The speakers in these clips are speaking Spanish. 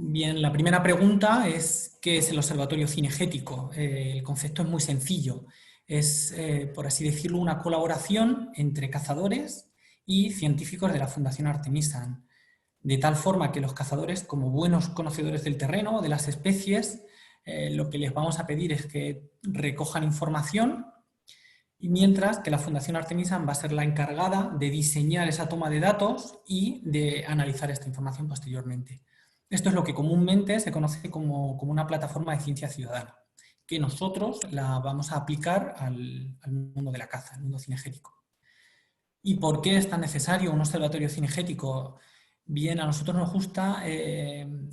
Bien, la primera pregunta es ¿qué es el observatorio cinegético? El concepto es muy sencillo. Es, por así decirlo, una colaboración entre cazadores y científicos de la Fundación Artemisan, de tal forma que los cazadores, como buenos conocedores del terreno, de las especies, lo que les vamos a pedir es que recojan información, y mientras que la Fundación Artemisan va a ser la encargada de diseñar esa toma de datos y de analizar esta información posteriormente. Esto es lo que comúnmente se conoce como una plataforma de ciencia ciudadana, que nosotros la vamos a aplicar al mundo de la caza, al mundo cinegético. ¿Y por qué es tan necesario un observatorio cinegético? Bien, a nosotros nos gusta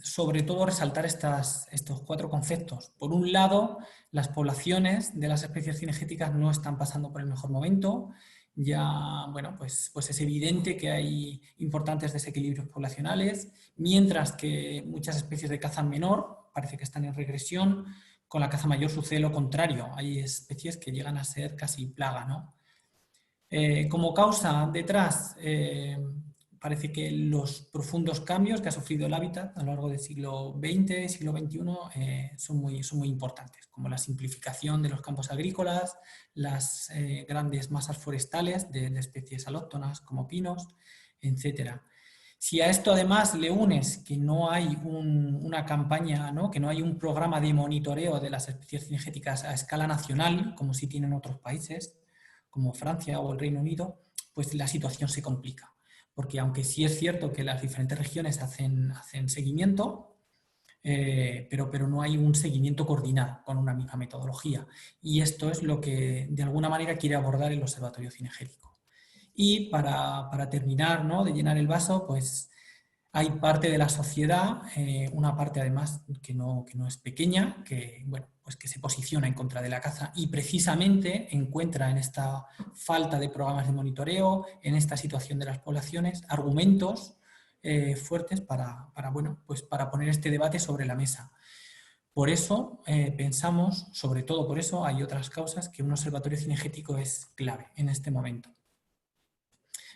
sobre todo resaltar estos cuatro conceptos. Por un lado, las poblaciones de las especies cinegéticas no están pasando por el mejor momento. Ya, bueno, pues es evidente que hay importantes desequilibrios poblacionales, mientras que muchas especies de caza menor parece que están en regresión. Con la caza mayor sucede lo contrario. Hay especies que llegan a ser casi plaga, ¿no? Como causa detrás, parece que los profundos cambios que ha sufrido el hábitat a lo largo del siglo XX, siglo XXI, son muy importantes, como la simplificación de los campos agrícolas, las grandes masas forestales de especies alóctonas como pinos, etc. Si a esto además le unes que no hay una campaña, ¿no? Que no hay un programa de monitoreo de las especies cinegéticas a escala nacional, como sí tienen otros países, como Francia o el Reino Unido, pues la situación se complica. Porque aunque sí es cierto que las diferentes regiones hacen seguimiento, pero no hay un seguimiento coordinado con una misma metodología. Y esto es lo que de alguna manera quiere abordar el Observatorio Cinegético. Y para terminar, ¿no?, de llenar el vaso, pues hay parte de la sociedad, una parte además que no es pequeña, que, bueno, pues que se posiciona en contra de la caza y precisamente encuentra en esta falta de programas de monitoreo, en esta situación de las poblaciones, argumentos fuertes bueno, pues para poner este debate sobre la mesa. Por eso pensamos, sobre todo por eso, hay otras causas, que un observatorio cinegético es clave en este momento.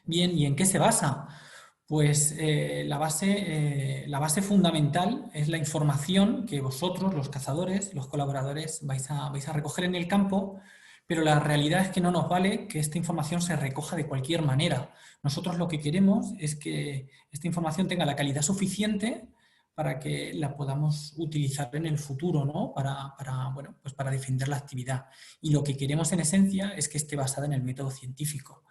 Bien, ¿y en qué se basa? Pues la base fundamental es la información que vosotros, los cazadores, los colaboradores, vais a recoger en el campo, pero la realidad es que no nos vale que esta información se recoja de cualquier manera. Nosotros lo que queremos es que esta información tenga la calidad suficiente para que la podamos utilizar en el futuro, ¿no? Bueno, pues para defender la actividad. Y lo que queremos en esencia es que esté basada en el método científico.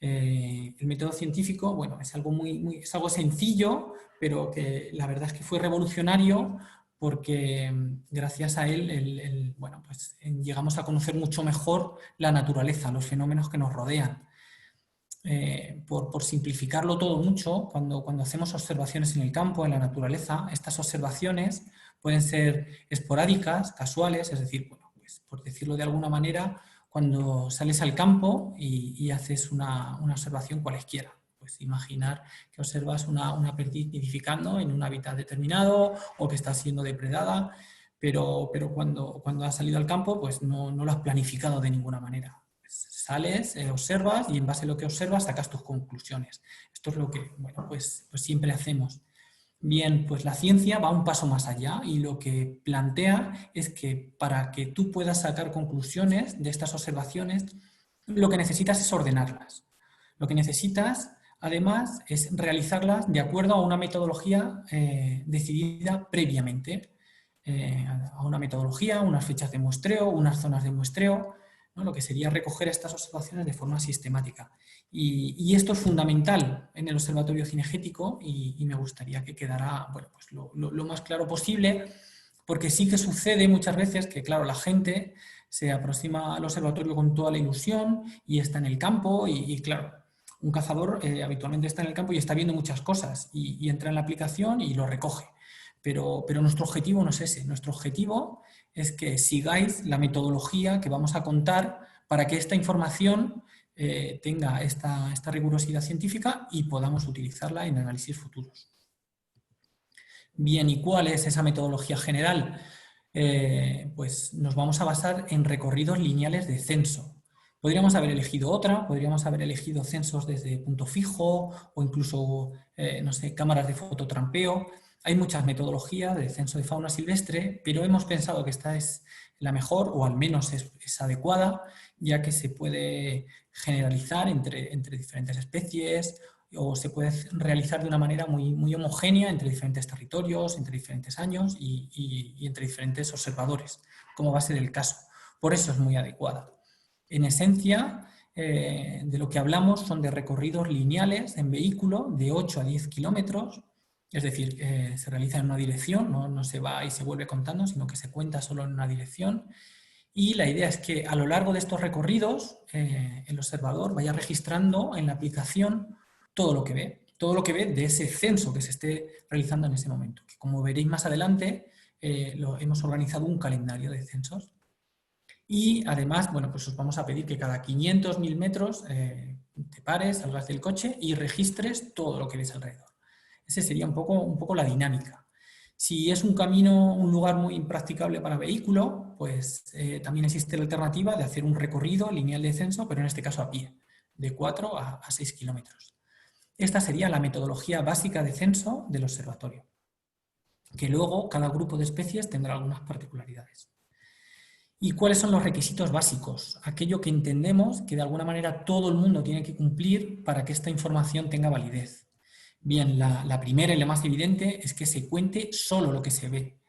El método científico, bueno, es algo es algo sencillo, pero que la verdad es que fue revolucionario porque gracias a él, bueno, pues llegamos a conocer mucho mejor la naturaleza, los fenómenos que nos rodean. Por simplificarlo todo mucho, cuando hacemos observaciones en el campo, en la naturaleza, estas observaciones pueden ser esporádicas, casuales, es decir, bueno, pues por decirlo de alguna manera, cuando sales al campo y haces una observación cualesquiera. Pues imaginar que observas una perdiz nidificando en un hábitat determinado o que está siendo depredada, pero cuando has salido al campo, pues no lo has planificado de ninguna manera. Sales, observas y en base a lo que observas sacas tus conclusiones. Esto es lo que, bueno, pues siempre hacemos. Bien, pues la ciencia va un paso más allá y lo que plantea es que para que tú puedas sacar conclusiones de estas observaciones, lo que necesitas es ordenarlas. Lo que necesitas, además, es realizarlas de acuerdo a una metodología decidida previamente. A una metodología, unas fechas de muestreo, unas zonas de muestreo, ¿no? Lo que sería recoger estas observaciones de forma sistemática. Y esto es fundamental en el observatorio cinegético y me gustaría que quedara, bueno, pues lo más claro posible, porque sí que sucede muchas veces que, claro, la gente se aproxima al observatorio con toda la ilusión y está en el campo y claro, un cazador habitualmente está en el campo y está viendo muchas cosas y entra en la aplicación y lo recoge. Pero nuestro objetivo no es ese. Nuestro objetivo es que sigáis la metodología que vamos a contar para que esta información tenga esta rigurosidad científica y podamos utilizarla en análisis futuros. Bien, ¿y cuál es esa metodología general? Pues nos vamos a basar en recorridos lineales de censo. Podríamos haber elegido otra, podríamos haber elegido censos desde punto fijo o incluso, no sé, cámaras de fototrampeo. Hay muchas metodologías de censo de fauna silvestre, pero hemos pensado que esta es la mejor, o al menos es adecuada, ya que se puede generalizar entre diferentes especies, o se puede realizar de una manera muy homogénea entre diferentes territorios, entre diferentes años y entre diferentes observadores, como va a ser el caso. Por eso es muy adecuada. En esencia, de lo que hablamos son de recorridos lineales en vehículo de 8 a 10 kilómetros, es decir, se realiza en una dirección, no se va y se vuelve contando, sino que se cuenta solo en una dirección. Y la idea es que a lo largo de estos recorridos, el observador vaya registrando en la aplicación todo lo que ve de ese censo que se esté realizando en ese momento. Que como veréis más adelante, hemos organizado un calendario de censos. Y además, bueno, pues os vamos a pedir que cada 500.000 metros te pares, salgas del coche y registres todo lo que ves alrededor. Esa sería un poco la dinámica. Si es un camino, un lugar muy impracticable para vehículo, pues también existe la alternativa de hacer un recorrido lineal de censo, pero en este caso a pie, de 4 a 6 kilómetros. Esta sería la metodología básica de censo del observatorio, que luego cada grupo de especies tendrá algunas particularidades. ¿Y cuáles son los requisitos básicos? Aquello que entendemos que de alguna manera todo el mundo tiene que cumplir para que esta información tenga validez. Bien, la primera y la más evidente es que se cuente solo lo que se ve.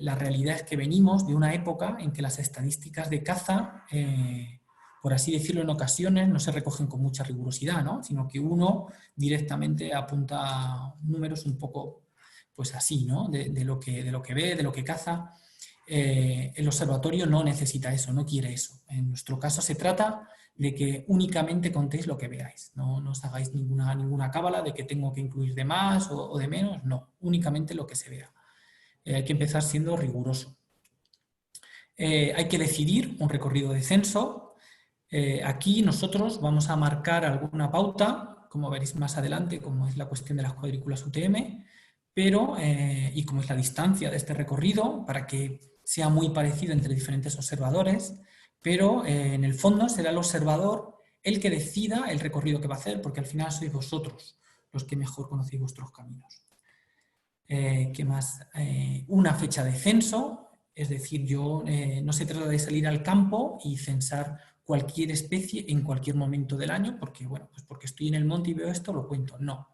La realidad es que venimos de una época en que las estadísticas de caza, por así decirlo en ocasiones, no se recogen con mucha rigurosidad, ¿no? Sino que uno directamente apunta números un poco pues así, ¿no? de lo que ve, de lo que caza. El observatorio no necesita eso, no quiere eso. En nuestro caso se trata de que únicamente contéis lo que veáis. No os hagáis ninguna cábala de que tengo que incluir de más o de menos. No, únicamente lo que se vea. Hay que empezar siendo riguroso. Hay que decidir un recorrido de censo. Aquí nosotros vamos a marcar alguna pauta, como veréis más adelante, como es la cuestión de las cuadrículas UTM, pero, y como es la distancia de este recorrido, para que sea muy parecido entre diferentes observadores, pero en el fondo será el observador el que decida el recorrido que va a hacer, porque al final sois vosotros los que mejor conocéis vuestros caminos. ¿Qué más? Una fecha de censo, es decir, no se trata de salir al campo y censar cualquier especie en cualquier momento del año, porque, bueno, pues porque estoy en el monte y veo esto, lo cuento. No.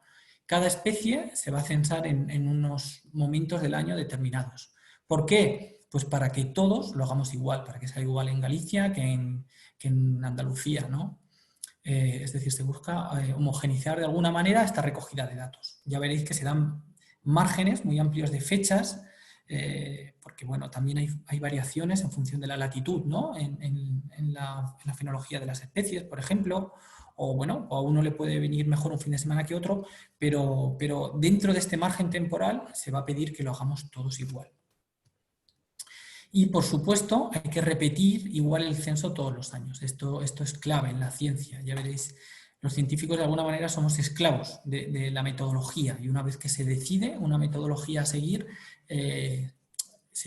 Cada especie se va a censar en unos momentos del año determinados. ¿Por qué? Pues para que todos lo hagamos igual, para que sea igual en Galicia que en Andalucía, ¿no? Es decir, se busca homogeneizar de alguna manera esta recogida de datos. Ya veréis que se dan márgenes muy amplios de fechas, porque bueno, también hay variaciones en función de la latitud, ¿no? en la fenología de las especies, por ejemplo, o bueno, a uno le puede venir mejor un fin de semana que otro, pero dentro de este margen temporal se va a pedir que lo hagamos todos igual. Y por supuesto hay que repetir igual el censo todos los años. Esto es clave en la ciencia, ya veréis. Los científicos de alguna manera somos esclavos de la metodología y una vez que se decide una metodología a seguir, se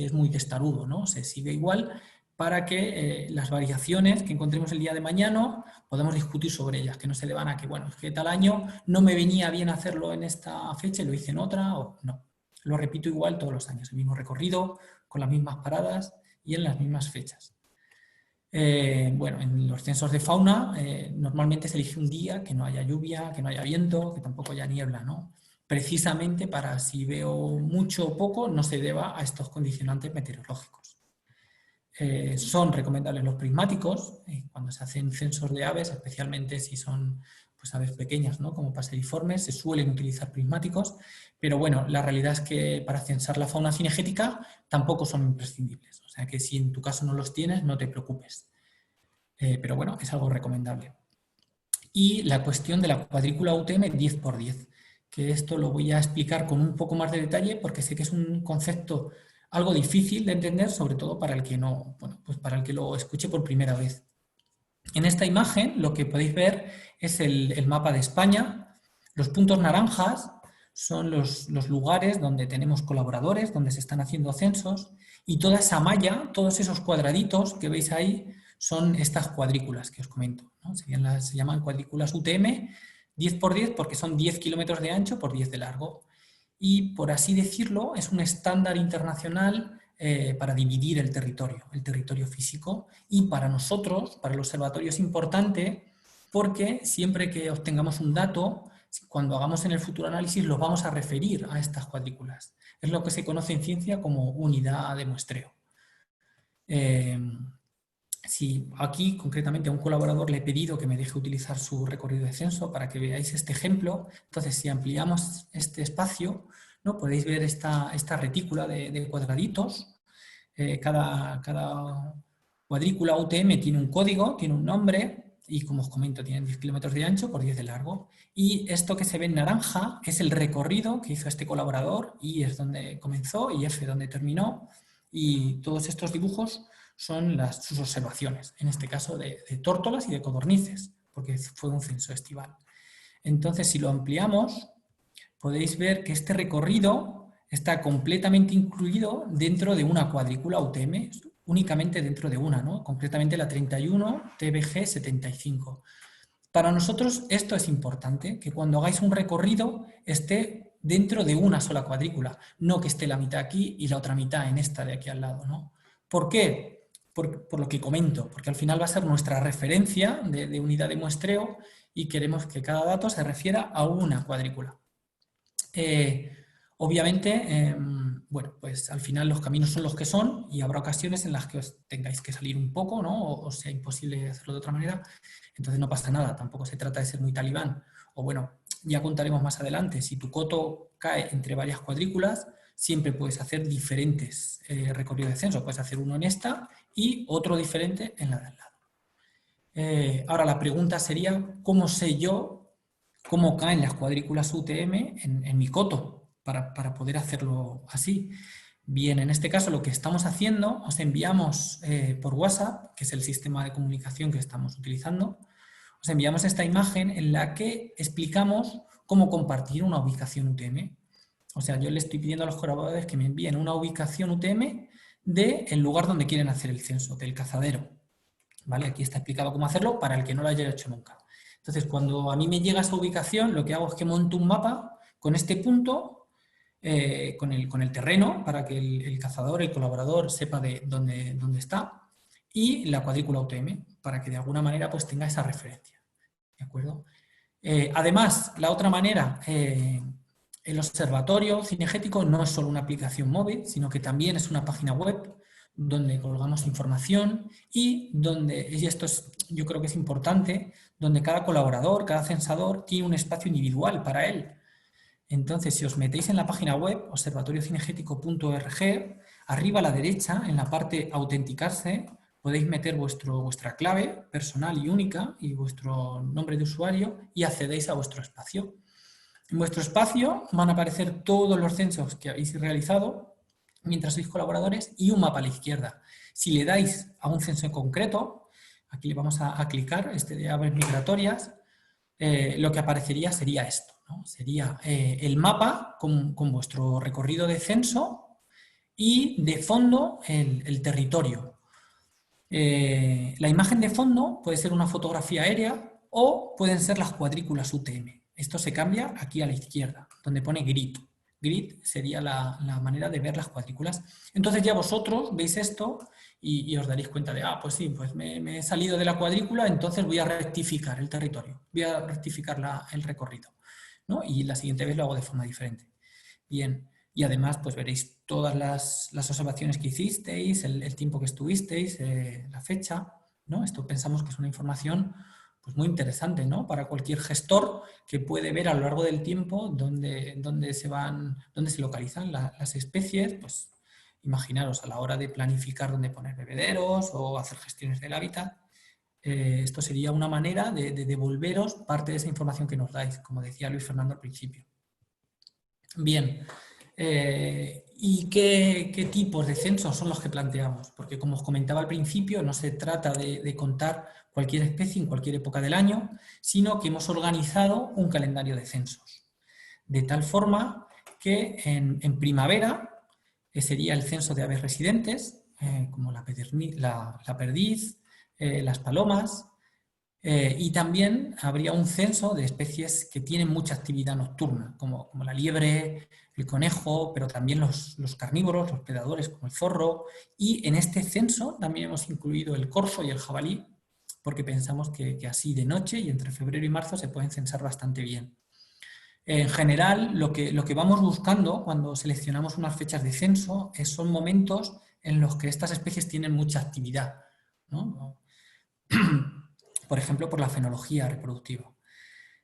es muy testarudo, ¿no? Se sigue igual para que las variaciones que encontremos el día de mañana podamos discutir sobre ellas, que no se deban a que, bueno, es que tal año no me venía bien hacerlo en esta fecha y lo hice en otra, o no. Lo repito igual todos los años, el mismo recorrido, con las mismas paradas y en las mismas fechas. Bueno, en los censos de fauna normalmente se elige un día que no haya lluvia, que no haya viento, que tampoco haya niebla, ¿no? Precisamente para si veo mucho o poco no se deba a estos condicionantes meteorológicos. Son recomendables los prismáticos cuando se hacen censos de aves, especialmente si son pues, aves pequeñas, ¿no? Como paseriformes, se suelen utilizar prismáticos, pero bueno, la realidad es que para censar la fauna cinegética tampoco son imprescindibles, o sea que si en tu caso no los tienes, no te preocupes, pero bueno, es algo recomendable. Y la cuestión de la cuadrícula UTM 10×10, que esto lo voy a explicar con un poco más de detalle porque sé que es un concepto algo difícil de entender, sobre todo para el que no, bueno, pues para el que lo escuche por primera vez. En esta imagen lo que podéis ver es el mapa de España. Los puntos naranjas son los lugares donde tenemos colaboradores, donde se están haciendo censos, y toda esa malla, todos esos cuadraditos que veis ahí, son estas cuadrículas que os comento, ¿no? Se llaman cuadrículas UTM, 10×10 porque son 10 kilómetros de ancho por 10 de largo. y, por así decirlo, es un estándar internacional para dividir el territorio físico, y para nosotros, para el observatorio, es importante porque siempre que obtengamos un dato, cuando hagamos en el futuro análisis, los vamos a referir a estas cuadrículas. Es lo que se conoce en ciencia como unidad de muestreo. Si aquí, concretamente, a un colaborador le he pedido que me deje utilizar su recorrido de censo para que veáis este ejemplo, entonces si ampliamos este espacio, ¿no? Podéis ver esta retícula de cuadraditos. Cada cuadrícula UTM tiene un código, tiene un nombre, y como os comento, tienen 10 kilómetros de ancho por 10 de largo. Y esto que se ve en naranja es el recorrido que hizo este colaborador, y es donde comenzó y F donde terminó, y todos estos dibujos son sus observaciones, en este caso de tórtolas y de codornices, porque fue un censo estival. Entonces, si lo ampliamos, podéis ver que este recorrido está completamente incluido dentro de una cuadrícula UTM, únicamente dentro de una, ¿no? Concretamente la 31 TBG 75. Para nosotros esto es importante, que cuando hagáis un recorrido esté dentro de una sola cuadrícula, no que esté la mitad aquí y la otra mitad en esta de aquí al lado, ¿no? ¿Por qué? Por lo que comento, porque al final va a ser nuestra referencia de unidad de muestreo y queremos que cada dato se refiera a una cuadrícula. Obviamente, bueno, pues al final los caminos son los que son y habrá ocasiones en las que os tengáis que salir un poco, ¿no? O sea imposible hacerlo de otra manera, entonces no pasa nada, tampoco se trata de ser muy talibán. O bueno, ya contaremos más adelante, si tu coto cae entre varias cuadrículas, siempre puedes hacer diferentes recorridos de censo, puedes hacer uno en esta y otro diferente en la de al lado. Ahora la pregunta sería, ¿cómo sé yo cómo caen las cuadrículas UTM en mi coto para poder hacerlo así? Bien, en este caso lo que estamos haciendo, os enviamos por WhatsApp, que es el sistema de comunicación que estamos utilizando, os enviamos esta imagen en la que explicamos cómo compartir una ubicación UTM. O sea, yo le estoy pidiendo a los colaboradores que me envíen una ubicación UTM del lugar donde quieren hacer el censo, del cazadero. ¿Vale? Aquí está explicado cómo hacerlo para el que no lo haya hecho nunca. Entonces, cuando a mí me llega esa ubicación, lo que hago es que monto un mapa con este punto, con el terreno, para que el cazador, el colaborador, sepa de dónde está, y la cuadrícula UTM, para que de alguna manera pues, tenga esa referencia. ¿De acuerdo? Además, la otra manera, el observatorio cinegético no es solo una aplicación móvil, sino que también es una página web donde colgamos información y donde, y esto es, yo creo que es importante, donde cada colaborador, cada censador tiene un espacio individual para él. Entonces, si os metéis en la página web observatoriocinegético.org, arriba a la derecha, en la parte autenticarse, podéis meter vuestra clave personal y única y vuestro nombre de usuario y accedéis a vuestro espacio. En vuestro espacio van a aparecer todos los censos que habéis realizado mientras sois colaboradores y un mapa a la izquierda. Si le dais a un censo en concreto, aquí le vamos a clicar, este de aves migratorias, lo que aparecería sería esto, ¿no? Sería el mapa con vuestro recorrido de censo y de fondo el territorio. La imagen de fondo puede ser una fotografía aérea o pueden ser las cuadrículas UTM. Esto se cambia aquí a la izquierda, donde pone grid. Grid sería la manera de ver las cuadrículas. Entonces ya vosotros veis esto y os daréis cuenta de, pues sí, pues me he salido de la cuadrícula, entonces voy a rectificar el territorio, voy a rectificar el recorrido, ¿no? Y la siguiente vez lo hago de forma diferente. Bien, y además pues veréis todas las observaciones que hicisteis, el tiempo que estuvisteis, la fecha, ¿no? Esto pensamos que es una información pues muy interesante, ¿no? Para cualquier gestor que puede ver a lo largo del tiempo dónde se localizan las especies, pues imaginaros a la hora de planificar dónde poner bebederos o hacer gestiones del hábitat. Esto sería una manera de devolveros parte de esa información que nos dais, como decía Luis Fernando al principio. Bien, ¿y qué tipos de censos son los que planteamos? Porque como os comentaba al principio, no se trata de contar cualquier especie en cualquier época del año, sino que hemos organizado un calendario de censos. De tal forma que en primavera sería el censo de aves residentes, como la perdiz, las palomas. Y también habría un censo de especies que tienen mucha actividad nocturna, como la liebre, el conejo, pero también los carnívoros, los predadores como el zorro. Y en este censo también hemos incluido el corzo y el jabalí, porque pensamos que así de noche y entre febrero y marzo se pueden censar bastante bien. En general, lo que vamos buscando cuando seleccionamos unas fechas de censo son momentos en los que estas especies tienen mucha actividad, ¿no? Por ejemplo, por la fenología reproductiva.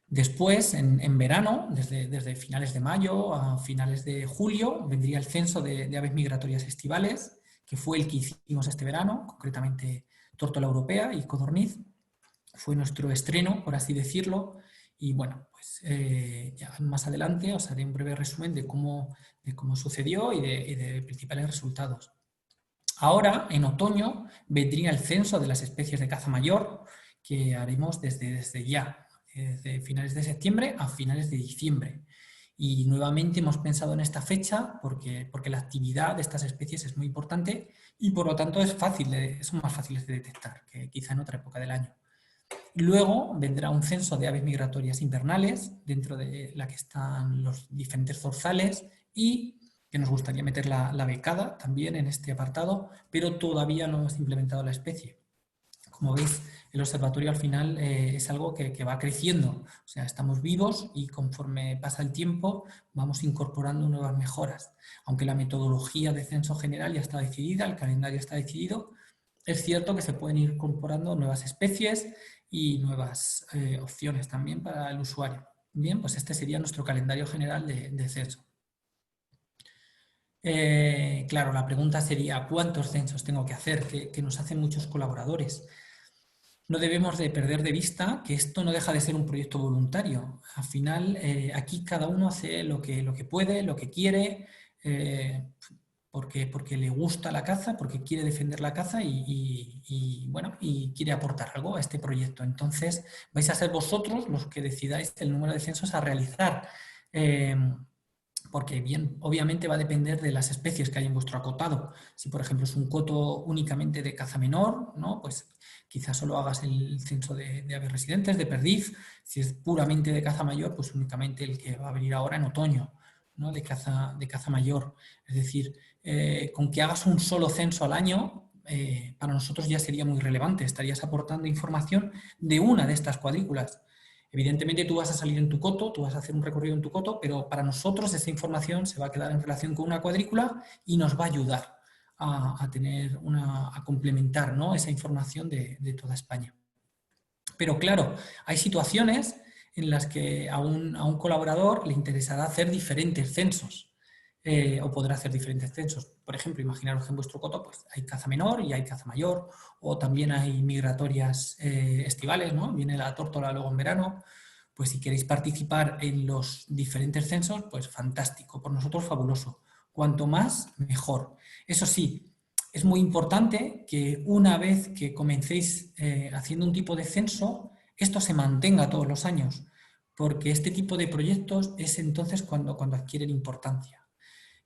Después, en verano, desde finales de mayo a finales de julio, vendría el censo de aves migratorias estivales, que fue el que hicimos este verano, concretamente tórtola europea y codorniz. Fue nuestro estreno, por así decirlo, y bueno, pues ya más adelante os haré un breve resumen de cómo sucedió y de principales resultados. Ahora, en otoño, vendría el censo de las especies de caza mayor, que haremos desde ya, desde finales de septiembre a finales de diciembre. Y nuevamente hemos pensado en esta fecha porque la actividad de estas especies es muy importante y por lo tanto son más fáciles de detectar que quizá en otra época del año. Luego vendrá un censo de aves migratorias invernales, dentro de la que están los diferentes zorzales, y que nos gustaría meter la becada también en este apartado, pero todavía no hemos implementado la especie. Como veis, el observatorio al final es algo que va creciendo, o sea, estamos vivos y conforme pasa el tiempo vamos incorporando nuevas mejoras. Aunque la metodología de censo general ya está decidida, el calendario está decidido, es cierto que se pueden ir incorporando nuevas especies y nuevas opciones también para el usuario. Bien, pues este sería nuestro calendario general de censo. Claro, la pregunta sería ¿cuántos censos tengo que hacer? Que nos hacen muchos colaboradores. No debemos de perder de vista que esto no deja de ser un proyecto voluntario. Al final, aquí cada uno hace lo que puede, lo que quiere, porque le gusta la caza, porque quiere defender la caza bueno, y quiere aportar algo a este proyecto. Entonces, vais a ser vosotros los que decidáis el número de censos a realizar. Porque bien, obviamente va a depender de las especies que hay en vuestro acotado. Si, por ejemplo, es un coto únicamente de caza menor, ¿no? Pues quizás solo hagas el censo de aves residentes, de perdiz. Si es puramente de caza mayor, pues únicamente el que va a venir ahora en otoño, ¿no? De caza mayor. Es decir, con que hagas un solo censo al año, para nosotros ya sería muy relevante. Estarías aportando información de una de estas cuadrículas. Evidentemente tú vas a salir en tu coto, tú vas a hacer un recorrido en tu coto, pero para nosotros esa información se va a quedar en relación con una cuadrícula y nos va a ayudar a complementar, ¿no?, esa información de toda España. Pero claro, hay situaciones en las que a un colaborador le interesará hacer diferentes censos o podrá hacer diferentes censos. Por ejemplo, imaginaros que en vuestro coto pues, hay caza menor y hay caza mayor, o también hay migratorias estivales, ¿no? Viene la tórtola luego en verano. Pues si queréis participar en los diferentes censos, pues fantástico, por nosotros fabuloso. Cuanto más, mejor. Eso sí, es muy importante que una vez que comencéis haciendo un tipo de censo, esto se mantenga todos los años, porque este tipo de proyectos es entonces cuando adquieren importancia,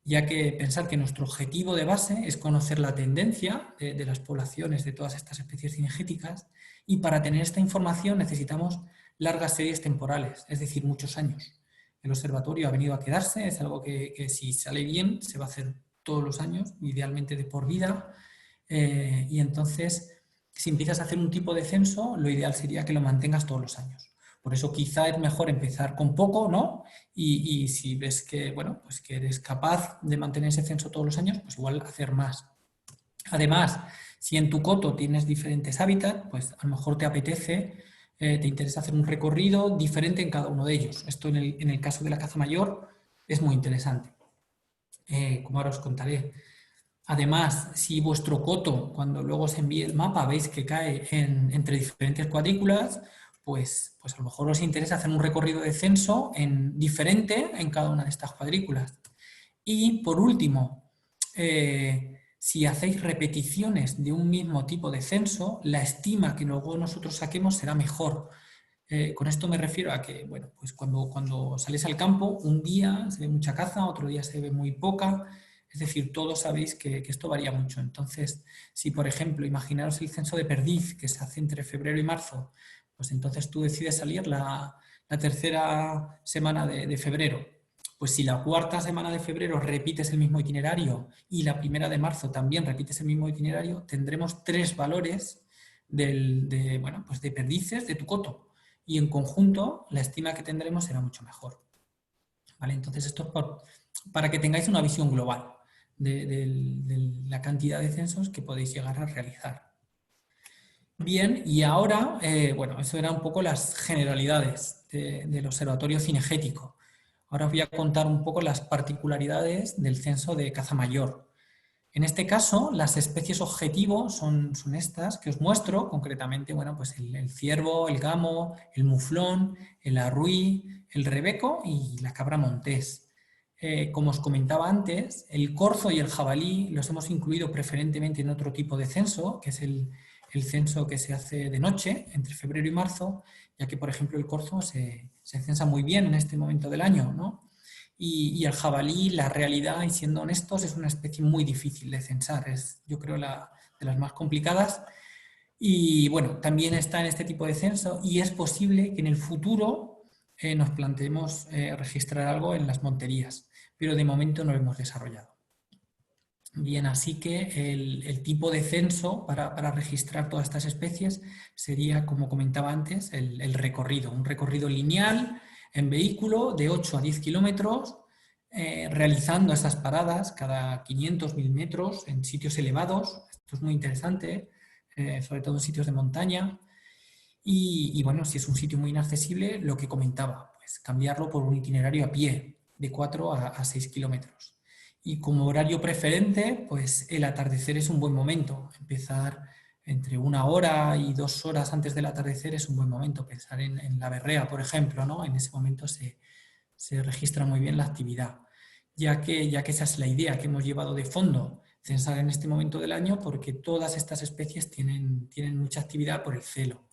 ya que pensar que nuestro objetivo de base es conocer la tendencia de las poblaciones de todas estas especies cinegéticas, y para tener esta información necesitamos largas series temporales, es decir, muchos años. El observatorio ha venido a quedarse, es algo que si sale bien se va a hacer todos los años, idealmente de por vida, y entonces si empiezas a hacer un tipo de censo, lo ideal sería que lo mantengas todos los años. Por eso quizá es mejor empezar con poco, ¿no? Y si ves que, bueno, pues que eres capaz de mantener ese censo todos los años, pues igual hacer más. Además, si en tu coto tienes diferentes hábitats, pues a lo mejor te apetece, te interesa hacer un recorrido diferente en cada uno de ellos. Esto en el caso de la caza mayor es muy interesante, como ahora os contaré. Además, si vuestro coto, cuando luego os envíe el mapa, veis que cae entre diferentes cuadrículas, pues a lo mejor os interesa hacer un recorrido de censo diferente en cada una de estas cuadrículas. Y por último, si hacéis repeticiones de un mismo tipo de censo, la estima que luego nosotros saquemos será mejor. Con esto me refiero a que, bueno, pues cuando sales al campo, un día se ve mucha caza, otro día se ve muy poca. Es decir, todos sabéis que esto varía mucho. Entonces, si por ejemplo, imaginaros el censo de perdiz que se hace entre febrero y marzo, Pues entonces tú decides salir la tercera semana de febrero. Pues si la cuarta semana de febrero repites el mismo itinerario y la primera de marzo también repites el mismo itinerario, tendremos 3 valores bueno, pues de perdices de tu coto. Y en conjunto la estima que tendremos será mucho mejor. ¿Vale? Entonces esto es para que tengáis una visión global de la cantidad de censos que podéis llegar a realizar. Bien, y ahora, bueno, eso eran un poco las generalidades del observatorio cinegético. Ahora os voy a contar un poco las particularidades del censo de caza mayor. En este caso, las especies objetivo son estas que os muestro, concretamente, bueno, pues el ciervo, el gamo, el muflón, el arruí, el rebeco y la cabra montés. Como os comentaba antes, el corzo y el jabalí los hemos incluido preferentemente en otro tipo de censo, que es el censo que se hace de noche, entre febrero y marzo, ya que, por ejemplo, el corzo se censa muy bien en este momento del año, ¿no? Y el jabalí, la realidad, y siendo honestos, es una especie muy difícil de censar, es yo creo de las más complicadas. Y bueno, también está en este tipo de censo y es posible que en el futuro nos planteemos registrar algo en las monterías, pero de momento no lo hemos desarrollado. Bien, así que el tipo de censo para registrar todas estas especies sería, como comentaba antes, el recorrido, un recorrido lineal en vehículo de 8 a 10 kilómetros, realizando esas paradas cada 500.000 metros en sitios elevados. Esto es muy interesante, sobre todo en sitios de montaña. Y bueno, si es un sitio muy inaccesible, lo que comentaba, pues cambiarlo por un itinerario a pie de 4 a 6 kilómetros. Y como horario preferente, pues el atardecer es un buen momento. Empezar entre 1 hora y 2 horas antes del atardecer es un buen momento. Pensar en la berrea, por ejemplo, ¿no? En ese momento se registra muy bien la actividad, ya que esa es la idea que hemos llevado de fondo, censar en este momento del año, porque todas estas especies tienen mucha actividad por el celo.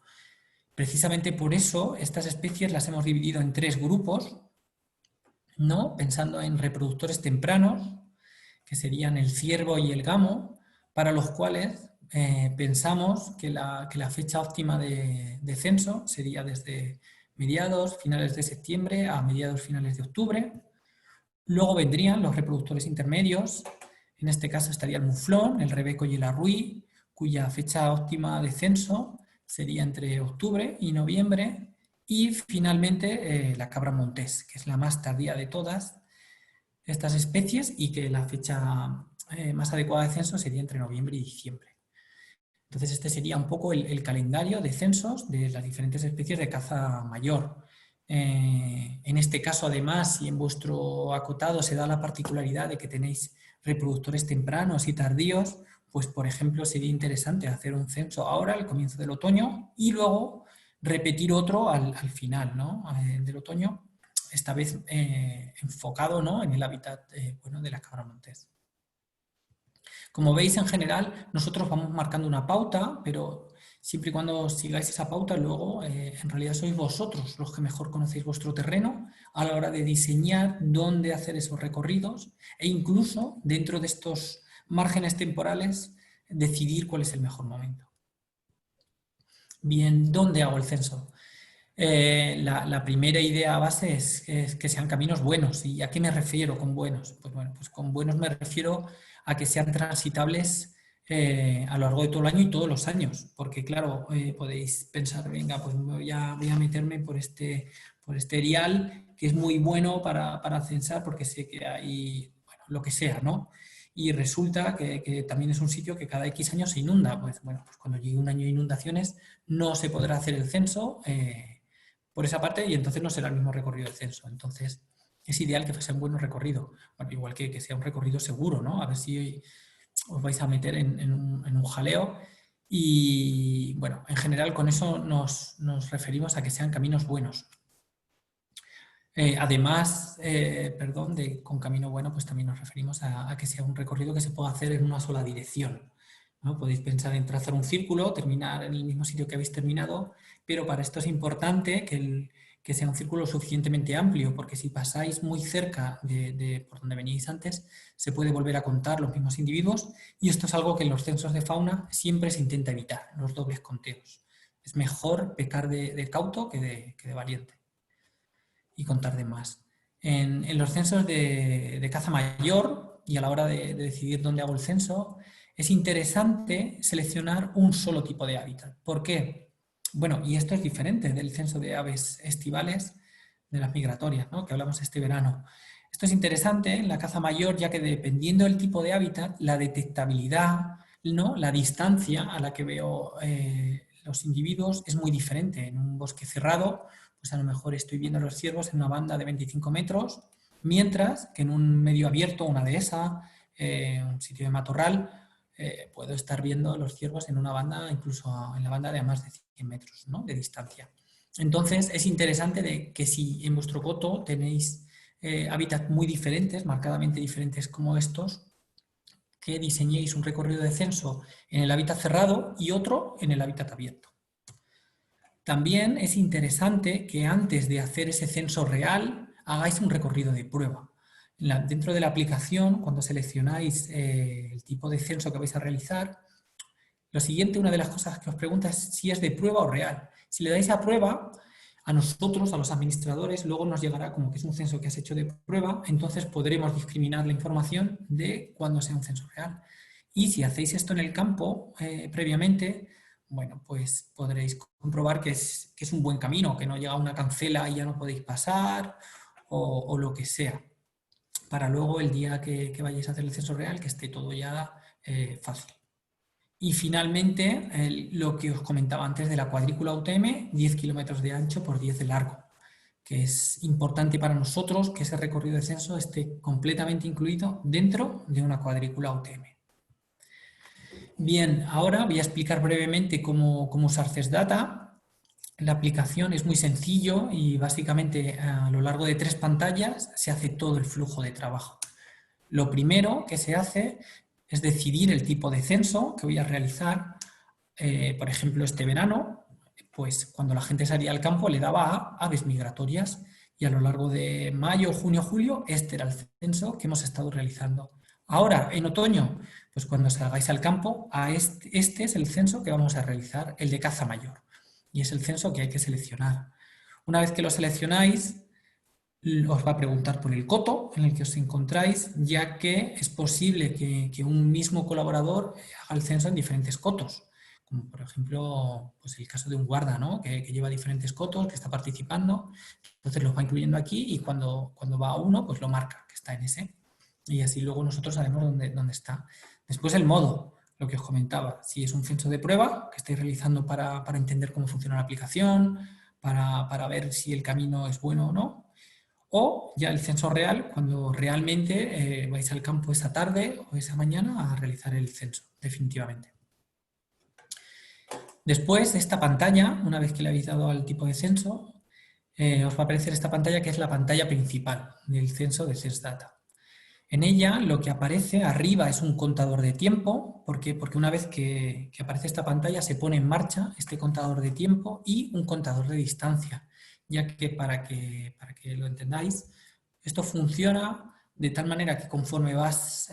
Precisamente por eso estas especies las hemos dividido en 3 grupos, ¿no? Pensando en reproductores tempranos, que serían el ciervo y el gamo, para los cuales pensamos que la fecha óptima de censo sería desde mediados, finales de septiembre a mediados, finales de octubre. Luego vendrían los reproductores intermedios, en este caso estaría el muflón, el rebeco y el arruí, cuya fecha óptima de censo sería entre octubre y noviembre, y finalmente la cabra montés, que es la más tardía de todas estas especies y que la fecha más adecuada de censo sería entre noviembre y diciembre. Entonces este sería un poco el calendario de censos de las diferentes especies de caza mayor. En este caso, además, y en vuestro acotado se da la particularidad de que tenéis reproductores tempranos y tardíos, pues por ejemplo sería interesante hacer un censo ahora, al comienzo del otoño, y luego repetir otro al final, ¿no? Del otoño, esta vez enfocado, ¿no? En el hábitat bueno, de la cabra montés. Como veis, en general, nosotros vamos marcando una pauta, pero siempre y cuando sigáis esa pauta, luego en realidad sois vosotros los que mejor conocéis vuestro terreno a la hora de diseñar dónde hacer esos recorridos e incluso dentro de estos márgenes temporales decidir cuál es el mejor momento. Bien, ¿dónde hago el censo? La primera idea base es que sean caminos buenos. ¿Y a qué me refiero con buenos? Pues bueno, pues con buenos me refiero a que sean transitables a lo largo de todo el año y todos los años. Porque claro, podéis pensar, venga, pues voy a meterme por este erial que es muy bueno para censar porque sé que hay, bueno, lo que sea, ¿no? Y resulta que también es un sitio que cada X años se inunda. Pues bueno, pues cuando llegue un año de inundaciones no se podrá hacer el censo por esa parte y entonces no será el mismo recorrido del censo. Entonces es ideal que sea un buen recorrido, bueno, igual que sea un recorrido seguro, ¿no? A ver si os vais a meter en un jaleo y bueno, en general con eso nos referimos a que sean caminos buenos. Además, perdón, con camino bueno, pues también nos referimos a que sea un recorrido que se pueda hacer en una sola dirección, ¿no? Podéis pensar en trazar un círculo, terminar en el mismo sitio que habéis terminado, pero para esto es importante que sea un círculo suficientemente amplio, porque si pasáis muy cerca de por donde veníais antes, se puede volver a contar los mismos individuos y esto es algo que en los censos de fauna siempre se intenta evitar, los dobles conteos. Es mejor pecar de cauto que de valiente y contar de más. En los censos de caza mayor y a la hora de decidir dónde hago el censo, es interesante seleccionar un solo tipo de hábitat. ¿Por qué? Bueno, y esto es diferente del censo de aves estivales, de las migratorias, ¿no?, que hablamos este verano. Esto es interesante en la caza mayor, ya que dependiendo del tipo de hábitat, la detectabilidad, ¿no?, la distancia a la que veo los individuos es muy diferente. En un bosque cerrado, pues a lo mejor estoy viendo a los ciervos en una banda de 25 metros, mientras que en un medio abierto, una dehesa, un sitio de matorral, puedo estar viendo a los ciervos en una banda, incluso en la banda de a más de 100 metros, ¿no?, de distancia. Entonces es interesante de que si en vuestro coto tenéis hábitats muy diferentes, marcadamente diferentes como estos, que diseñéis un recorrido de censo en el hábitat cerrado y otro en el hábitat abierto. También es interesante que antes de hacer ese censo real hagáis un recorrido de prueba. Dentro de la aplicación, cuando seleccionáis el tipo de censo que vais a realizar, lo siguiente, una de las cosas que os pregunta es si es de prueba o real. Si le dais a prueba, a nosotros, a los administradores, luego nos llegará como que es un censo que has hecho de prueba, entonces podremos discriminar la información de cuándo sea un censo real. Y si hacéis esto en el campo previamente, bueno, pues podréis comprobar que es un buen camino, que no llega una cancela y ya no podéis pasar o lo que sea, para luego el día que vayáis a hacer el censo real que esté todo ya fácil. Y finalmente, lo que os comentaba antes de la cuadrícula UTM, 10 kilómetros de ancho por 10 de largo, que es importante para nosotros que ese recorrido de censo esté completamente incluido dentro de una cuadrícula UTM. Bien, ahora voy a explicar brevemente cómo usar CESDATA. La aplicación es muy sencillo y básicamente a lo largo de 3 pantallas se hace todo el flujo de trabajo. Lo primero que se hace es decidir el tipo de censo que voy a realizar. Por ejemplo, este verano, pues cuando la gente salía al campo le daba a aves migratorias y a lo largo de mayo, junio, julio, este era el censo que hemos estado realizando. Ahora, en otoño, pues cuando salgáis al campo, este es el censo que vamos a realizar, el de caza mayor, y es el censo que hay que seleccionar. Una vez que lo seleccionáis, os va a preguntar por el coto en el que os encontráis, ya que es posible que un mismo colaborador haga el censo en diferentes cotos, como por ejemplo pues el caso de un guarda, ¿no?, que lleva diferentes cotos, que está participando, entonces los va incluyendo aquí y cuando va a uno pues lo marca, que está en ese, y así luego nosotros sabemos dónde está. Después el modo, lo que os comentaba, si es un censo de prueba que estáis realizando para entender cómo funciona la aplicación, para ver si el camino es bueno o no, o ya el censo real, cuando realmente vais al campo esa tarde o esa mañana a realizar el censo, definitivamente. Después de esta pantalla, una vez que le habéis dado al tipo de censo, os va a aparecer esta pantalla que es la pantalla principal del censo de CESDATA. En ella lo que aparece arriba es un contador de tiempo, porque una vez que aparece esta pantalla se pone en marcha este contador de tiempo y un contador de distancia, ya que para que lo entendáis, esto funciona de tal manera que conforme vas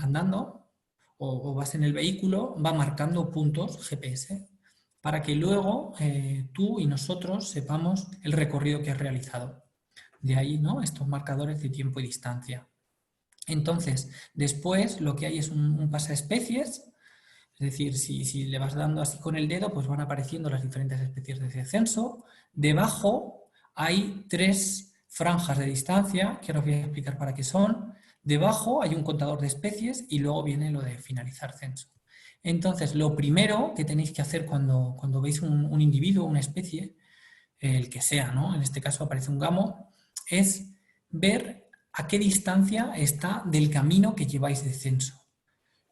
andando o vas en el vehículo, va marcando puntos GPS para que luego tú y nosotros sepamos el recorrido que has realizado. De ahí, ¿no?, estos marcadores de tiempo y distancia. Entonces, después lo que hay es un pasaespecies, es decir, si le vas dando así con el dedo, pues van apareciendo las diferentes especies de censo. Debajo hay 3 franjas de distancia, que ahora os voy a explicar para qué son. Debajo hay un contador de especies y luego viene lo de finalizar censo. Entonces, lo primero que tenéis que hacer cuando veis un individuo, una especie, el que sea, ¿no?, en este caso aparece un gamo, es ver a qué distancia está del camino que lleváis de censo,